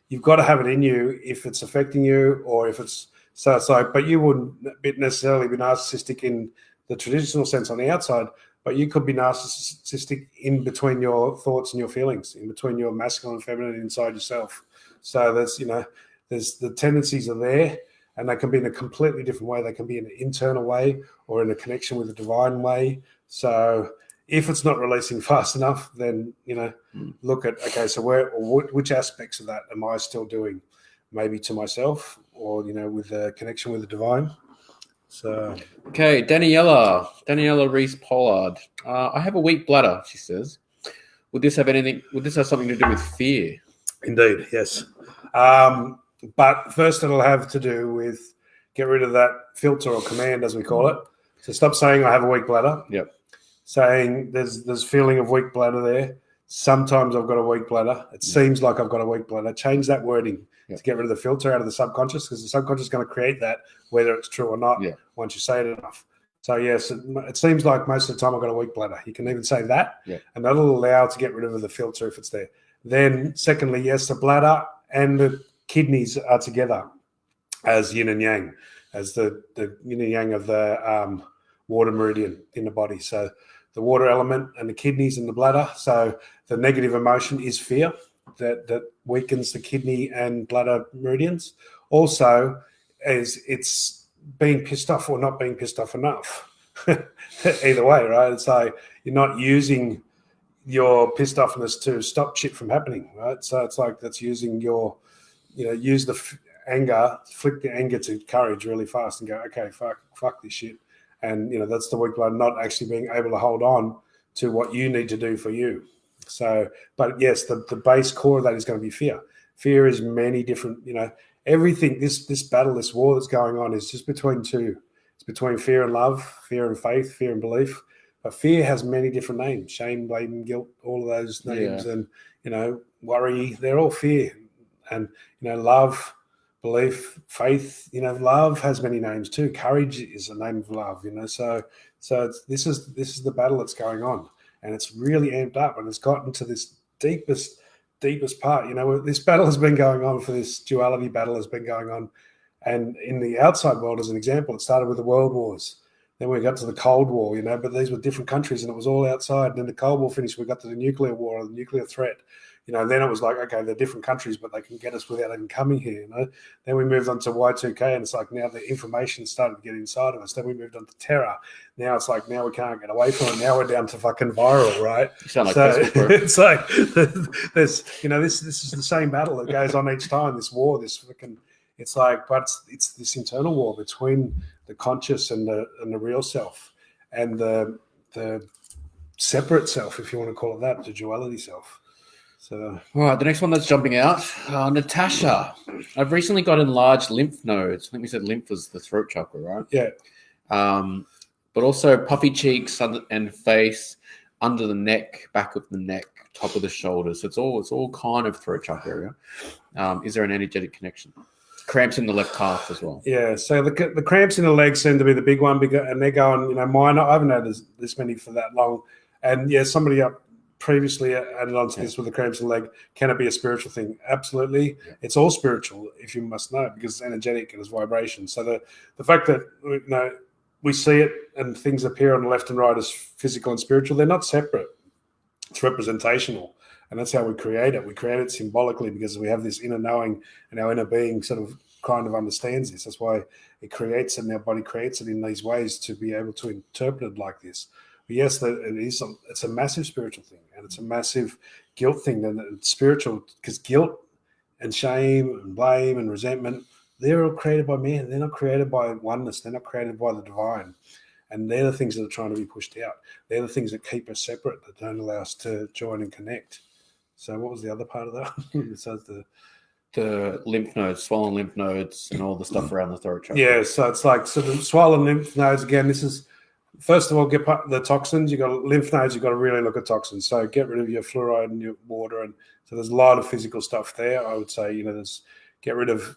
you've got to have it in you if it's affecting you or if it's. So it's like, but you wouldn't necessarily be narcissistic in the traditional sense on the outside, but you could be narcissistic in between your thoughts and your feelings, in between your masculine and feminine inside yourself. So there's the tendencies are there, and they can be in a completely different way. They can be in an internal way or in a connection with the divine way. So if it's not releasing fast enough, then, look at, okay, so which aspects of that am I still doing? Maybe to myself or, with a connection with the divine. So, okay, Daniela Reese Pollard. I have a weak bladder, she says. Would this have something to do with fear? Indeed, yes. But first it'll have to do with get rid of that filter or command, as we call it. So stop saying I have a weak bladder. Yep. Saying there's feeling of weak bladder there. Sometimes I've got a weak bladder. It seems like I've got a weak bladder. Change that wording to get rid of the filter out of the subconscious, because the subconscious is going to create that, whether it's true or not, once you say it enough. So, yes, it seems like most of the time I've got a weak bladder. You can even say that, and that'll allow to get rid of the filter if it's there. Then, secondly, yes, the bladder and the kidneys are together as yin and yang, as the yin and yang of the water meridian in the body. So, the water element and the kidneys and the bladder. So, the negative emotion is fear. That weakens the kidney and bladder meridians. Also, it's being pissed off or not being pissed off enough. Either way, right? It's like you're not using your pissed offness to stop shit from happening, right? So it's like that's using your, use the anger, flick the anger to courage really fast and go, okay, fuck this shit. And, that's the weak bladder not actually being able to hold on to what you need to do for you. So, but yes, the base core of that is going to be fear. Fear is many different, everything, this battle, this war that's going on is just between two. It's between fear and love, fear and faith, fear and belief. But fear has many different names: shame, blame, guilt, all of those names. And, worry, they're all fear. And, love, belief, faith, love has many names too. Courage is a name of love, So this is the battle that's going on. And it's really amped up, and it's gotten to this deepest deepest part. This battle has been going on for this duality battle has been going on. And in the outside world, as an example, it started with the World Wars. Then we got to the Cold War, but these were different countries and it was all outside. And then the Cold War finished, we got to the nuclear war or the nuclear threat. Then it was like, okay, they're different countries, but they can get us without even coming here. Then we moved on to Y2K, and it's like now the information started to get inside of us. Then we moved on to terror. Now it's like now we can't get away from it. Now we're down to fucking viral, right? You sound like Facebook, bro. It's like there's this is the same battle that goes on each time. This war, this fucking. It's like, but it's this internal war between the conscious and the real self, and the separate self, if you want to call it that, the duality self. So, all right, the next one that's jumping out, Natasha. I've recently got enlarged lymph nodes. I think we said lymph was the throat chakra, right? Yeah. But also puffy cheeks and face, under the neck, back of the neck, top of the shoulders. So it's all kind of throat chakra area. Is there an energetic connection? Cramps in the left calf as well. Yeah, so the cramps in the legs seem to be the big one, and they're going, mine, I haven't had this many for that long. And yeah, somebody up previously added on to this with the cramps in the leg. Can it be a spiritual thing? Absolutely. Yeah. It's all spiritual, if you must know, because it's energetic and it's vibration. So the fact that we see it and things appear on the left and right as physical and spiritual, they're not separate. It's representational. And that's how we create it. We create it symbolically because we have this inner knowing, and our inner being sort of kind of understands this. That's why it creates it, and our body creates it in these ways to be able to interpret it like this. But yes, it's a massive spiritual thing, and it's a massive guilt thing. And it's spiritual because guilt and shame and blame and resentment, they're all created by man. They're not created by oneness. They're not created by the divine. And they're the things that are trying to be pushed out. They're the things that keep us separate, that don't allow us to join and connect. So what was the other part of that? Besides the lymph nodes, swollen lymph nodes, and all the stuff around the throat chakra. Yeah, so it's like, so the swollen lymph nodes, again, this is, first of all, get the toxins. You got lymph nodes, you've got to really look at toxins. So get rid of your fluoride in your water. And so there's a lot of physical stuff there. I would say, there's get rid of,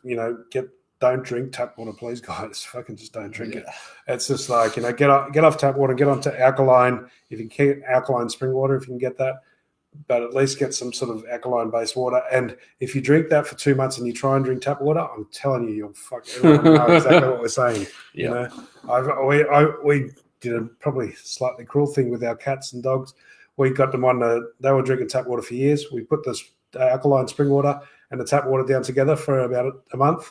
don't drink tap water, please, guys. Fucking just don't drink it. It's just like, get off tap water, get onto alkaline. If you can get alkaline spring water, if you can get that. But at least get some sort of alkaline-based water. And if you drink that for 2 months and you try and drink tap water, I'm telling you, you'll everyone know exactly what we're saying. Yeah. We did a probably slightly cruel thing with our cats and dogs. We got them they were drinking tap water for years. We put this alkaline spring water and the tap water down together for about a month.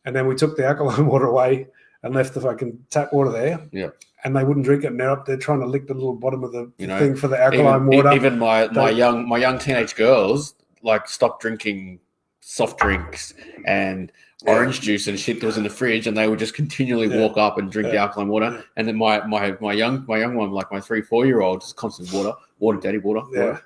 And then we took the alkaline water away and left the fucking tap water there. Yeah. And they wouldn't drink it. And they're up there trying to lick the little bottom of the thing for the alkaline water. Even my young teenage girls stopped drinking soft drinks and orange juice and shit that was in the fridge, and they would just continually walk up and drink the alkaline water. And then my young one, like my 3-4-year-old, just constant water, daddy, water. Yeah,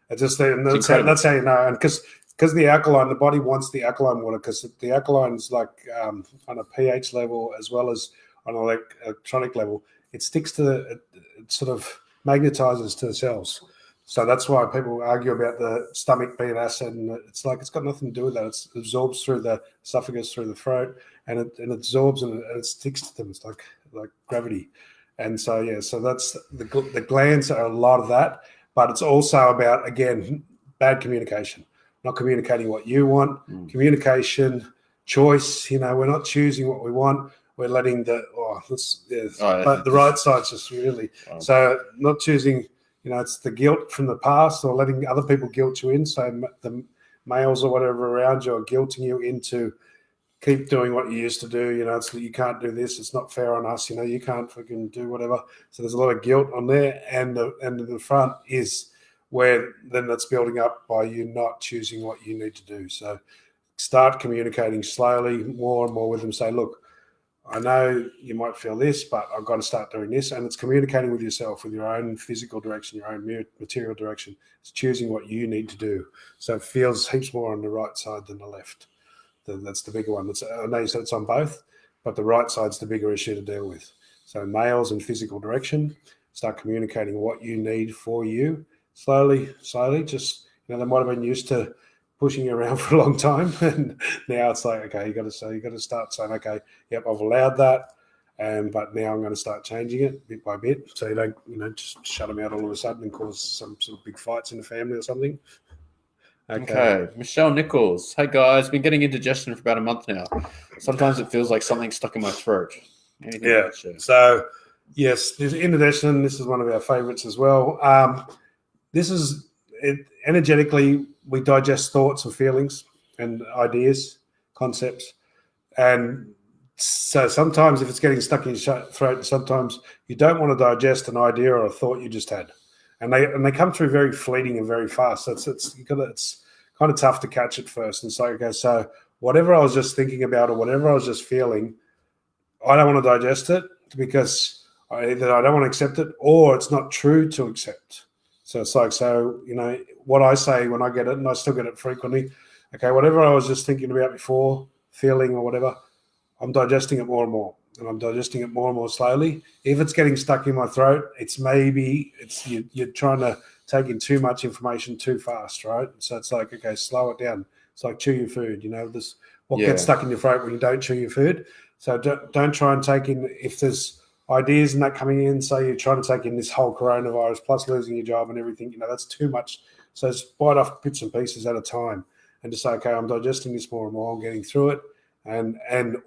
that's how you know. And because the alkaline, the body wants the alkaline water because the alkaline is like on a pH level as well as on an electronic level. It sticks to it sort of magnetizes to the cells. So that's why people argue about the stomach being acid, and it's like it's got nothing to do with that. It absorbs through the esophagus, through the throat, and it absorbs and it sticks to them. It's like gravity. And so so that's the glands are a lot of that, but it's also about, again, bad communication, not communicating what you want, communication, choice. We're not choosing what we want. We're letting the right side's just really so not choosing. It's the guilt from the past or letting other people guilt you in. So the males or whatever around you are guilting you into keep doing what you used to do. It's that you can't do this. It's not fair on us. You can't fucking do whatever. So there's a lot of guilt on there. And the front is where then that's building up by you not choosing what you need to do. So start communicating slowly more and more with them. Say, look, I know you might feel this, but I've got to start doing this. And it's communicating with yourself, with your own physical direction, your own material direction. It's choosing what you need to do. So it feels heaps more on the right side than the left. That's the bigger one. I know you said it's on both, but the right side's the bigger issue to deal with. So males in physical direction, start communicating what you need for you. Slowly, just, they might have been used to pushing you around for a long time, and now it's like, okay, you got to start saying, okay, yep, I've allowed that, but now I'm going to start changing it bit by bit, so you don't, just shut them out all of a sudden and cause some sort of big fights in the family or something. Okay. Michelle Nichols. Hey guys, been getting indigestion for about a month now. Sometimes it feels like something's stuck in my throat. Anything Yeah. to share? So, yes, there's indigestion. This is one of our favorites as well. This is it, energetically, we digest thoughts and feelings and ideas, concepts. And so sometimes if it's getting stuck in your throat, sometimes you don't want to digest an idea or a thought you just had. And they come through very fleeting and very fast. So it's kind of tough to catch at first. And so, okay, so whatever I was just thinking about or whatever I was just feeling, I don't want to digest it because either I don't want to accept it or it's not true to accept. So it's like, so, what I say when I get it, and I still get it frequently, okay, whatever I was just thinking about before, feeling or whatever, I'm digesting it more and more. And I'm digesting it more and more slowly. If it's getting stuck in my throat, you're trying to take in too much information too fast, right? So it's like, okay, slow it down. It's like chew your food, what gets stuck in your throat when you don't chew your food. So don't try and take in, if there's ideas and that coming in, say you're trying to take in this whole coronavirus plus losing your job and everything, that's too much. So just bite off bits and pieces at a time and just say, okay, I'm digesting this more and more, I'm getting through it.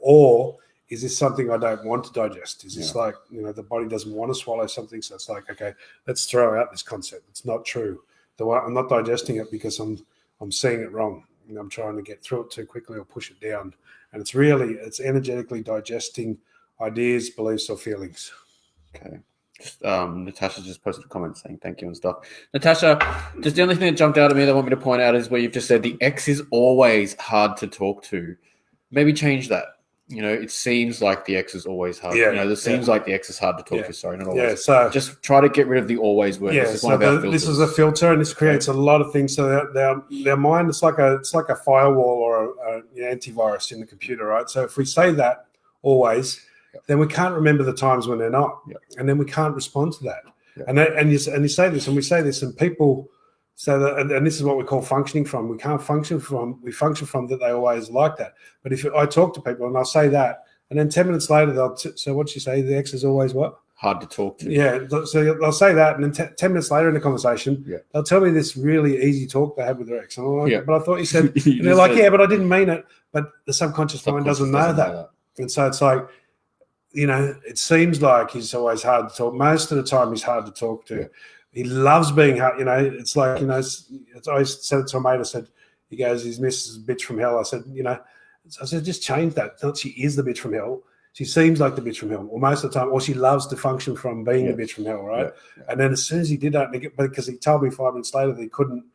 Or is this something I don't want to digest? Is this like, the body doesn't want to swallow something? So it's like, okay, let's throw out this concept. It's not true. I'm not digesting it because I'm seeing it wrong. I'm trying to get through it too quickly or push it down. And it's energetically digesting ideas, beliefs, or feelings. Okay. Natasha just posted a comment saying thank you and stuff. Natasha, just the only thing that jumped out at me that I want me to point out is where you've just said the ex is always hard to talk to. Maybe change that. It seems like the ex is always hard. Yeah. It seems like the ex is hard to talk to. Sorry, not always. Yeah, so just try to get rid of the always word. Yeah, this is one of our filters. This is a filter, and this creates a lot of things. So their mind is like a firewall or an antivirus in the computer, right? So if we say that always, then we can't remember the times when they're not, and then we can't respond to that. And you say this, and we say this, and people say that, and this is what we call functioning from. We function from that they always like that. But if I talk to people and I'll say that, and then 10 minutes later so what'd you say? The ex is always what? Hard to talk to. Yeah, so they'll say that, and then 10 minutes later in the conversation, they'll tell me this really easy talk they had with their ex. And I'm like, but I thought you said, and they're like, but I didn't mean it. But the subconscious mind doesn't know that. And so it's like, it seems like he's always hard to talk. Most of the time he's hard to talk to. He loves being hard. It's like, I always said it to a mate. I said, he goes, his missus is a bitch from hell. I said, just change that. Not she is the bitch from hell. She seems like the bitch from hell, or most of the time, or she loves to function from being the bitch from hell, right? And then as soon as he did that, because he told me 5 minutes later that he couldn't,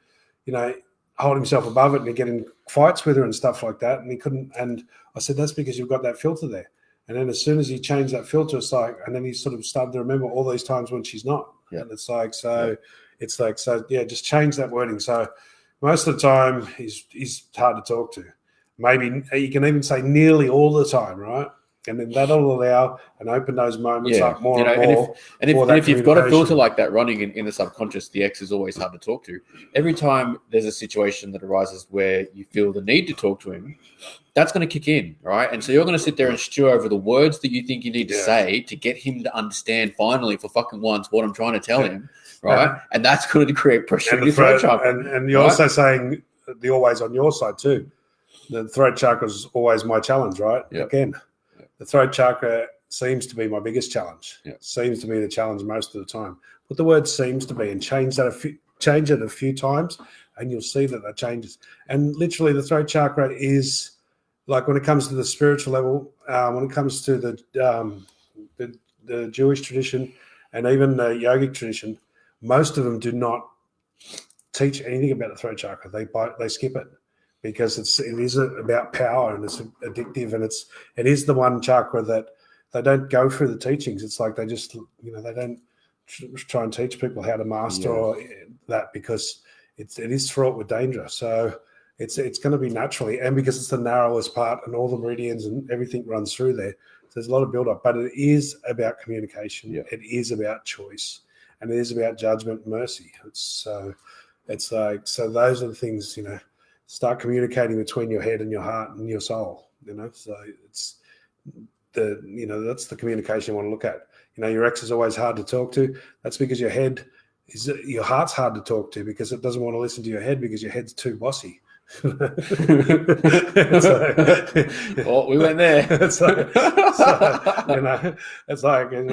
hold himself above it and get in fights with her and stuff like that, and he couldn't. And I said, that's because you've got that filter there. And then as soon as he changed that filter, it's like, and then he sort of started to remember all these times when she's not. And it's like, just change that wording. So most of the time he's hard to talk to. Maybe you can even say nearly all the time, right? And then that'll allow and open those moments up more and more. And if you've got a filter like that running in the subconscious, the ex is always hard to talk to. Every time there's a situation that arises where you feel the need to talk to him, that's going to kick in, right? And so you're going to sit there and stew over the words that you think you need to say to get him to understand finally for fucking once what I'm trying to tell him, right? And that's going to create pressure in your throat chakra. And you're also saying the always on your side too. The throat chakra is always my challenge, right? Again. The throat chakra seems to be my biggest challenge. Seems to be the challenge most of the time. Put the word seems to be and change it a few times, and you'll see that changes. And literally the throat chakra is like, when it comes to the spiritual level, when it comes to the Jewish tradition and even the yogic tradition, most of them do not teach anything about the throat chakra. They skip it. Because it is about power and it's addictive, and it is the one chakra that they don't go through the teachings. It's like they just they don't try and teach people how to master that, because it is fraught with danger. So it's going to be naturally, and because it's the narrowest part and all the meridians and everything runs through there, so there's a lot of build up. But it is about communication. It is about choice, and it is about judgment and mercy. It's like, so those are the things, start communicating between your head and your heart and your soul, so it's that's the communication you want to look at. Your ex is always hard to talk to. That's because your head is that your heart's hard to talk to because it doesn't want to listen to your head because your head's too bossy. Oh, we went there. It's like,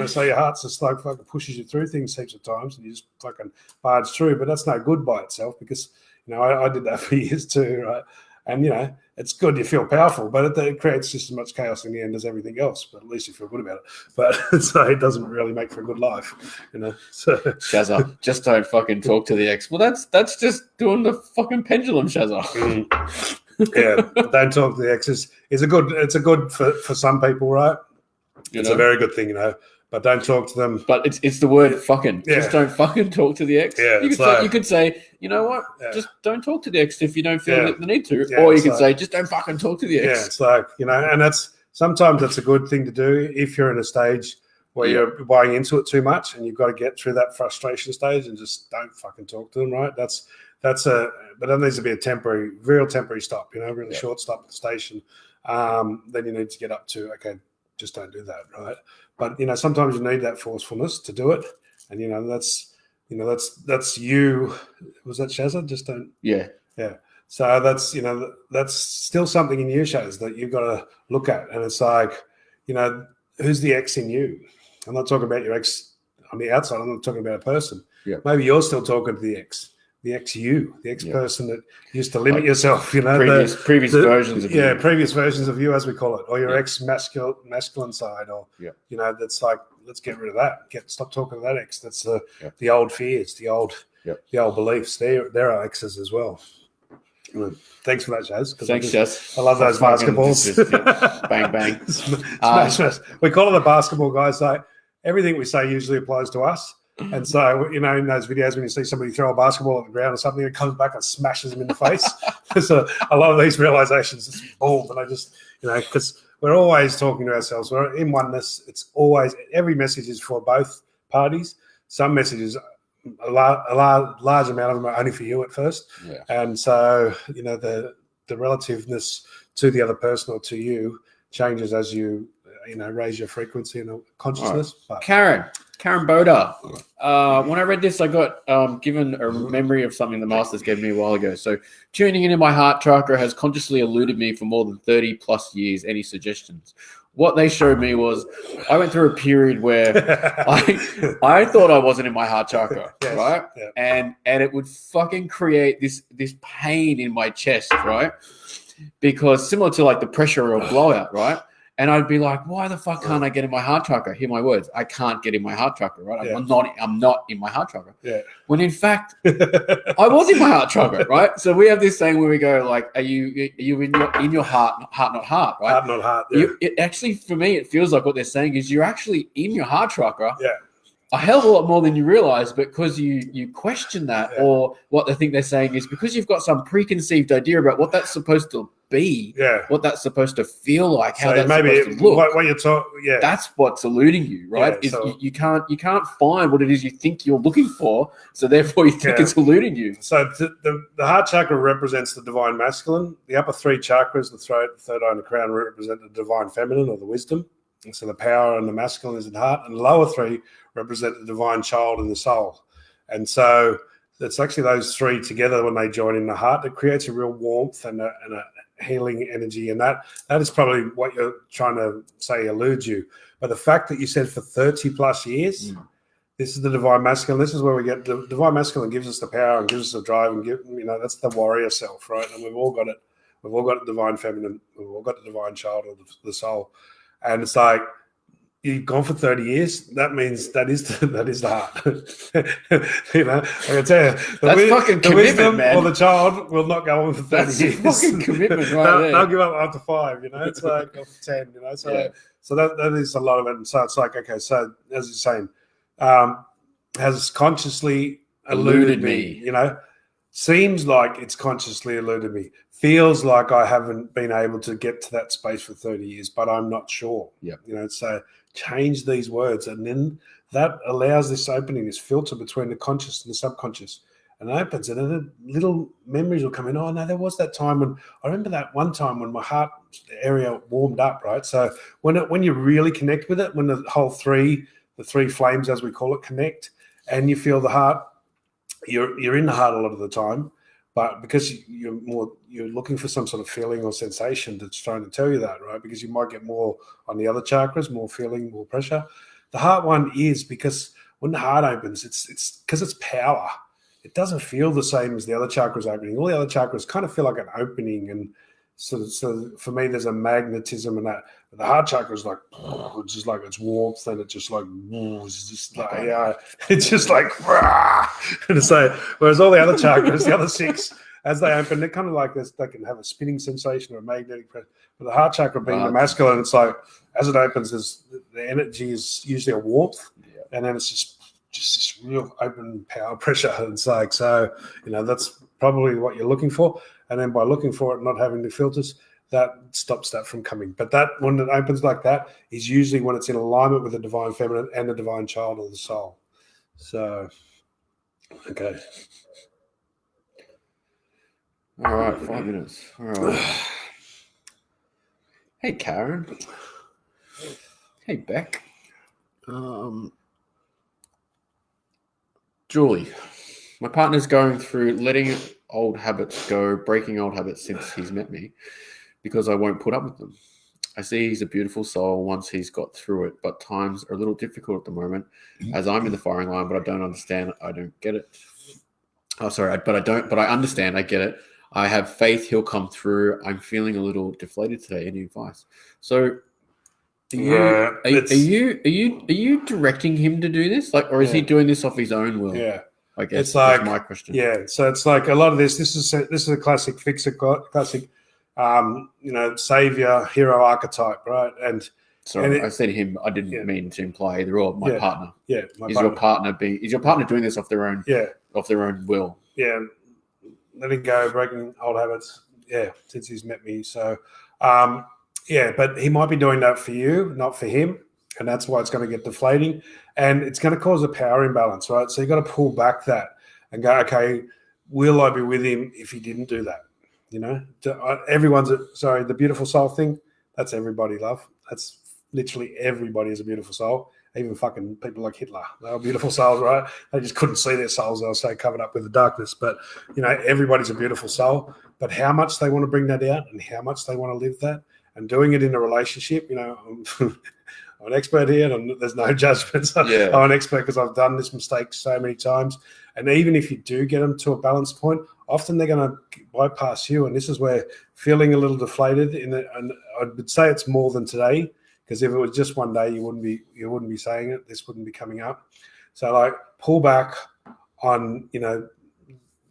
so your heart's just like fucking pushes you through things heaps of times, and you just fucking barge through. But that's no good by itself because I did that for years too, right? And it's good you feel powerful, but it creates just as much chaos in the end as everything else. But at least you feel good about it. But so it doesn't really make for a good life, So Shazza, just don't fucking talk to the ex. Well, that's just doing the fucking pendulum, Shazza. Yeah, don't talk to the exes. It's a good for some people, right? It's a very good thing, but don't talk to them. But it's the word fucking. Yeah. Just don't fucking talk to the ex. Yeah, you could say, you know what? Yeah. Just don't talk to the ex if you don't feel Yeah. the need to. Yeah, Or you it's could say, just don't fucking talk to the ex. Yeah, it's like, and sometimes that's a good thing to do if you're in a stage where you're buying into it too much and you've got to get through that frustration stage and just don't fucking talk to them, right? But that needs to be a real temporary stop, really short stop at the station. Then you need to get up to, okay, just don't do that, right? But, sometimes you need that forcefulness to do it. And, that's you. Was that Shazza? Just don't. Yeah. Yeah. So that's still something in you, Shaz, that you've got to look at. And it's like, who's the ex in you? I'm not talking about your ex on the outside. I'm not talking about a person. Yeah. Maybe you're still talking to the ex you, the ex person that used to limit yourself, previous versions of you. Yeah, previous versions of you, as we call it, or your ex masculine side, or that's like, let's get rid of that. Stop talking to that ex. That's the old fears, the old beliefs. They're our exes as well. Thanks for that, Shaz. Thanks, Shaz. I love those basketballs. Bang, bang. Smash. We call it the basketball guys. Like everything we say usually applies to us. And so, in those videos when you see somebody throw a basketball at the ground or something, it comes back and smashes them in the face. So a lot of these realizations, it's bold. And I just, because we're always talking to ourselves. We're in oneness. It's always, every message is for both parties. Some messages, a large amount of them are only for you at first. Yeah. And so, the relativeness to the other person or to you changes as you, raise your frequency and consciousness. Right. But Karen Boda. When I read this, I got given a memory of something the Masters gave me a while ago. So, tuning into my heart chakra has consciously eluded me for more than 30 plus years. Any suggestions? What they showed me was I went through a period where I thought I wasn't in my heart chakra, right? Yeah. And it would fucking create this pain in my chest, right? Because similar to like the pressure or blowout, right? And I'd be like, why the fuck can't I get in my heart chakra? Hear my words. I can't get in my heart chakra, right? I'm not in my heart chakra. Yeah. When in fact, I was in my heart chakra, right? So we have this saying where we go like, are you in your heart not heart, right? Heart not heart. Yeah. It actually, for me, it feels like what they're saying is you're actually in your heart chakra. Yeah. A hell of a lot more than you realize, because you question that, or what they think they're saying is because you've got some preconceived idea about what that's supposed to be, what that's supposed to feel like, how that's supposed to look. What you're talking, that's what's eluding you, right? Yeah, so, you can't find what it is you think you're looking for, so therefore you think it's eluding you. So the heart chakra represents the divine masculine. The upper three chakras, the throat, the third eye, and the crown, represent the divine feminine, or the wisdom. And so the power and the masculine is in the heart, and the lower three represent the divine child and the soul. And so it's actually those three together when they join in the heart that creates a real warmth and a healing energy. And that is probably what you're trying to say eludes you. But the fact that you said for 30 plus years, this is the divine masculine. This is where we get the divine masculine gives us the power and gives us the drive and that's the warrior self, right? And we've all got it. We've all got the divine feminine. We've all got the divine child or the soul. And it's like, you've gone for 30 years. That means that is the heart. I can tell you, that's fucking the commitment, wisdom man. or the child will not go on for 30 years. That's fucking commitment, right there. They'll give up after 5. It's like after 10. So that is a lot of it. And so it's like, okay, so as you're saying, has consciously eluded me. Seems like it's consciously eluded me. Feels like I haven't been able to get to that space for 30 years, but I'm not sure. Yeah. So change these words, and then that allows this opening, this filter between the conscious and the subconscious, and it opens, and then little memories will come in. Oh no, there was that time when I remember that one time when my heart area warmed up, right? So when you really connect with it, when the three flames, as we call it, connect, and you feel the heart you're in the heart a lot of the time, but because you're looking for some sort of feeling or sensation that's trying to tell you that, right? Because you might get more on the other chakras, more feeling, more pressure. The heart one is because when the heart opens, it's because it's power. It doesn't feel the same as the other chakras opening. All the other chakras kind of feel like an opening, and so for me, there's a magnetism in that. But the heart chakra is like it's just like it's warmth, and it's just like it's just like it's just like and so whereas all the other chakras, the other six, as they open, they're kind of like this. They can have a spinning sensation or a magnetic pressure. But the heart chakra being the masculine, it's like as it opens, the energy is usually a warmth, and then it's just this real open power pressure. And it's like, so, that's probably what you're looking for. And then by looking for it, not having the filters, that stops that from coming. But that, when it opens like that, is usually when it's in alignment with the divine feminine and the divine child of the soul. So, okay. All right, 5 minutes. All right. Hey, Karen. Hey, Beck. Julie, my partner's going through letting old habits go, breaking old habits since he's met me, because I won't put up with them. I see he's a beautiful soul once he's got through it, but times are a little difficult at the moment as I'm in the firing line, but I don't understand. I don't get it. Oh, sorry, but I understand. I get it. I have faith he'll come through. I'm feeling a little deflated today. Any advice? So are you directing him to do this? Like, or is he doing this off his own will? Yeah. I guess it's like, that's my question. Yeah. So it's like a lot of this is a classic fixer, classic, savior, hero archetype, right? And sorry, I said him. I didn't mean to imply either or. My partner. Yeah. Is your partner doing this off their own? Yeah. Off their own will. Yeah. Letting go, breaking old habits. Yeah. Since he's met me. So, but he might be doing that for you, not for him. And that's why it's going to get deflating. And it's going to cause a power imbalance, right? So you've got to pull back that and go, okay, will I be with him if he didn't do that? The beautiful soul thing, that's everybody, love. That's literally everybody is a beautiful soul. Even fucking people like Hitler, they were beautiful souls, right? They just couldn't see their souls. They were so covered up with the darkness. But, everybody's a beautiful soul. But how much they want to bring that out and how much they want to live that and doing it in a relationship, I'm an expert here, and there's no judgments. I'm an expert because I've done this mistake so many times. And even if you do get them to a balance point, often they're going to bypass you. And this is where feeling a little deflated. And I would say it's more than today, because if it was just one day, you wouldn't be saying it. This wouldn't be coming up. So like pull back on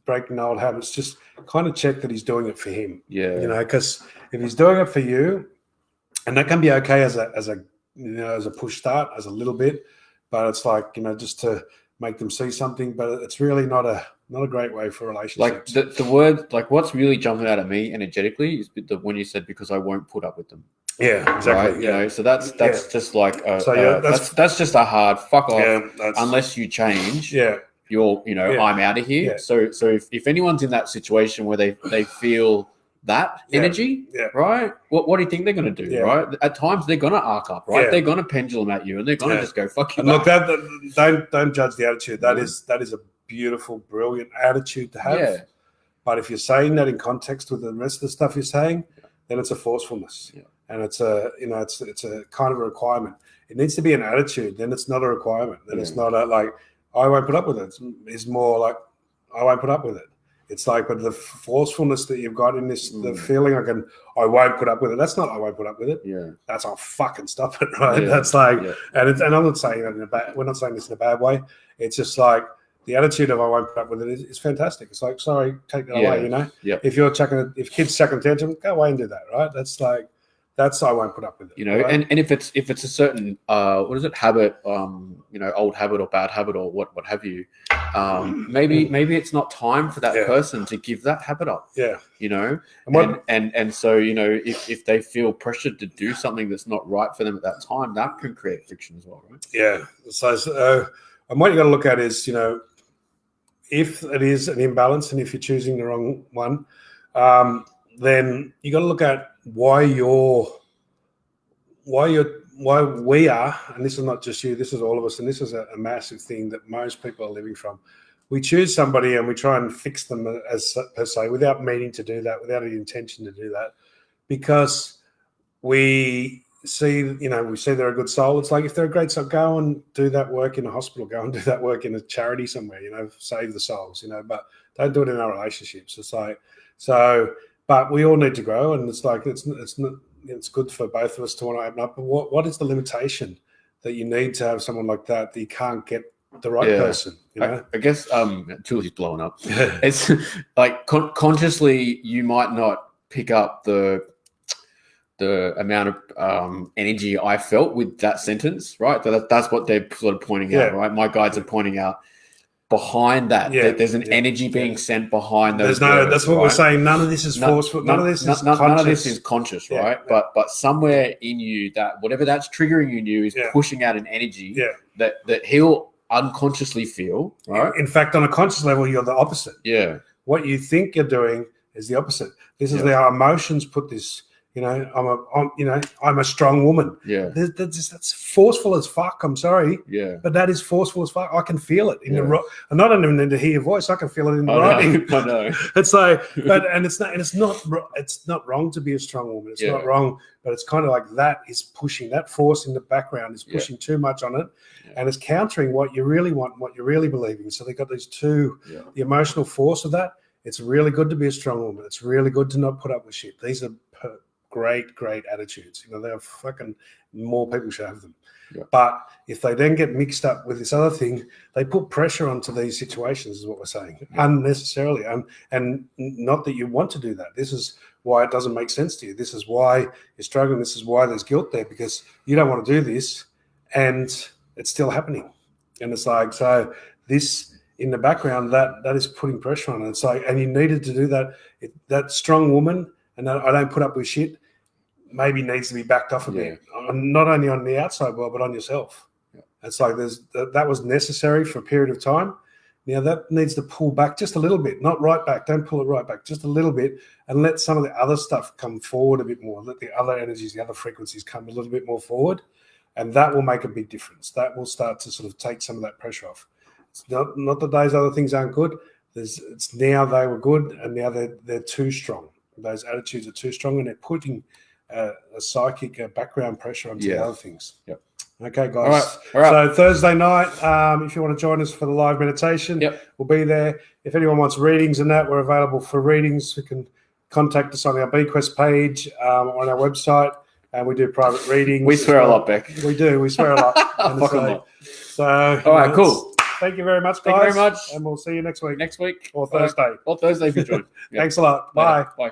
breaking old habits. Just kind of check that he's doing it for him. Yeah. Because if he's doing it for you, and that can be okay as a push start, as a little bit, but it's like, just to make them see something, but it's really not a great way for relationships. Like the word, like what's really jumping out at me energetically is when you said, because I won't put up with them. Yeah, exactly. Right? So that's just like that's just a hard fuck off unless you change. Yeah. I'm out of here. Yeah. So if anyone's in that situation where they feel that energy, right? What do you think they're going to do, right? At times they're going to arc up, right? They're going to pendulum at you, and they're going to just go fuck you. And look, don't judge the attitude. That is a beautiful, brilliant attitude to have. Yeah. But if you're saying that in context with the rest of the stuff you're saying, then it's a forcefulness, and it's a kind of a requirement. It needs to be an attitude. Then it's not a requirement. Then it's not I won't put up with it. It's more like I won't put up with it. It's like, but the forcefulness that you've got in this, the feeling I won't put up with it. That's not I won't put up with it. Yeah, that's I'll fucking stop it, right? Yeah. That's like, and I'm not saying that we're not saying this in a bad way. It's just like the attitude of I won't put up with it is fantastic. It's like, sorry, take that away. Yeah. If kids chucking tantrum, go away and do that, right? That's like. That's I won't put up with it. Right? and if it's a certain habit, old habit or bad habit or what have you, maybe it's not time for that person to give that habit up. Yeah. And so if they feel pressured to do something that's not right for them at that time, that can create friction as well, right? Yeah. So and what you got to look at is if it is an imbalance and if you're choosing the wrong one, then you got to look at why we are, and this is not just you, this is all of us, and this is a massive thing that most people are living from. we choose somebody and we try and fix them as per se without meaning to do that, without any intention to do that, because we see they're a good soul. It's like if they're a great soul, go and do that work in a hospital, go and do that work in a charity somewhere, save the souls, but don't do it in our relationships. It's like, so, but we all need to grow, and it's like, it's good for both of us to want to open up. But what is the limitation that you need to have someone like that you can't get the right person? I guess Julie's blowing up. It's like consciously you might not pick up the amount of energy I felt with that sentence, right? So that's what they're sort of pointing out, right? My guides are pointing out behind that there's an energy being sent behind those words, that's what we're saying. None of this is forceful. None of this is conscious. None of this is conscious, right? But somewhere in you, that whatever that's triggering in you is pushing out an energy that he'll unconsciously feel, right? In fact, on a conscious level, you're the opposite. Yeah. What you think you're doing is the opposite. This is how emotions put this. I'm a strong woman. Yeah. That's forceful as fuck. I'm sorry. Yeah. But that is forceful as fuck. I can feel it in the. I'm not even need to hear your voice. I can feel it in the writing. I know. It's like, it's not wrong to be a strong woman. It's not wrong, but it's kind of like that is pushing, that force in the background is pushing too much on it, and it's countering what you really want, and what you're really believing. So they've got these two, the emotional force of that. It's really good to be a strong woman. It's really good to not put up with shit. These are great attitudes. They're fucking, more people should have them. Yeah. But if they then get mixed up with this other thing, they put pressure onto these situations, is what we're saying, unnecessarily. And not that you want to do that. This is why it doesn't make sense to you. This is why you're struggling. This is why there's guilt there, because you don't want to do this and it's still happening. And it's like, so this in the background, that is putting pressure on it. It's like, and you needed to do that. That strong woman, and I don't put up with shit, maybe needs to be backed off a bit, not only on the outside world, but on yourself. Yeah. It's like that was necessary for a period of time. Now that needs to pull back just a little bit, not right back. Don't pull it right back, just a little bit, and let some of the other stuff come forward a bit more. Let the other energies, the other frequencies come a little bit more forward, and that will make a big difference. That will start to sort of take some of that pressure off. It's not that those other things aren't good. It's now they were good, and now they're too strong. Those attitudes are too strong, and they're putting a psychic background pressure onto the other things. Yep. Okay, guys. All right. So Thursday night, if you want to join us for the live meditation, we'll be there. If anyone wants readings and that, we're available for readings. You can contact us on our BQuest page, on our website, and we do private readings. We swear a lot, Beck. We do. We swear a lot. So, all right, cool. Thank you very much, guys. Thank you very much. And we'll see you next week. Next week. Or Thursday. Or Thursday if you join. Thanks a lot. Bye. Bye.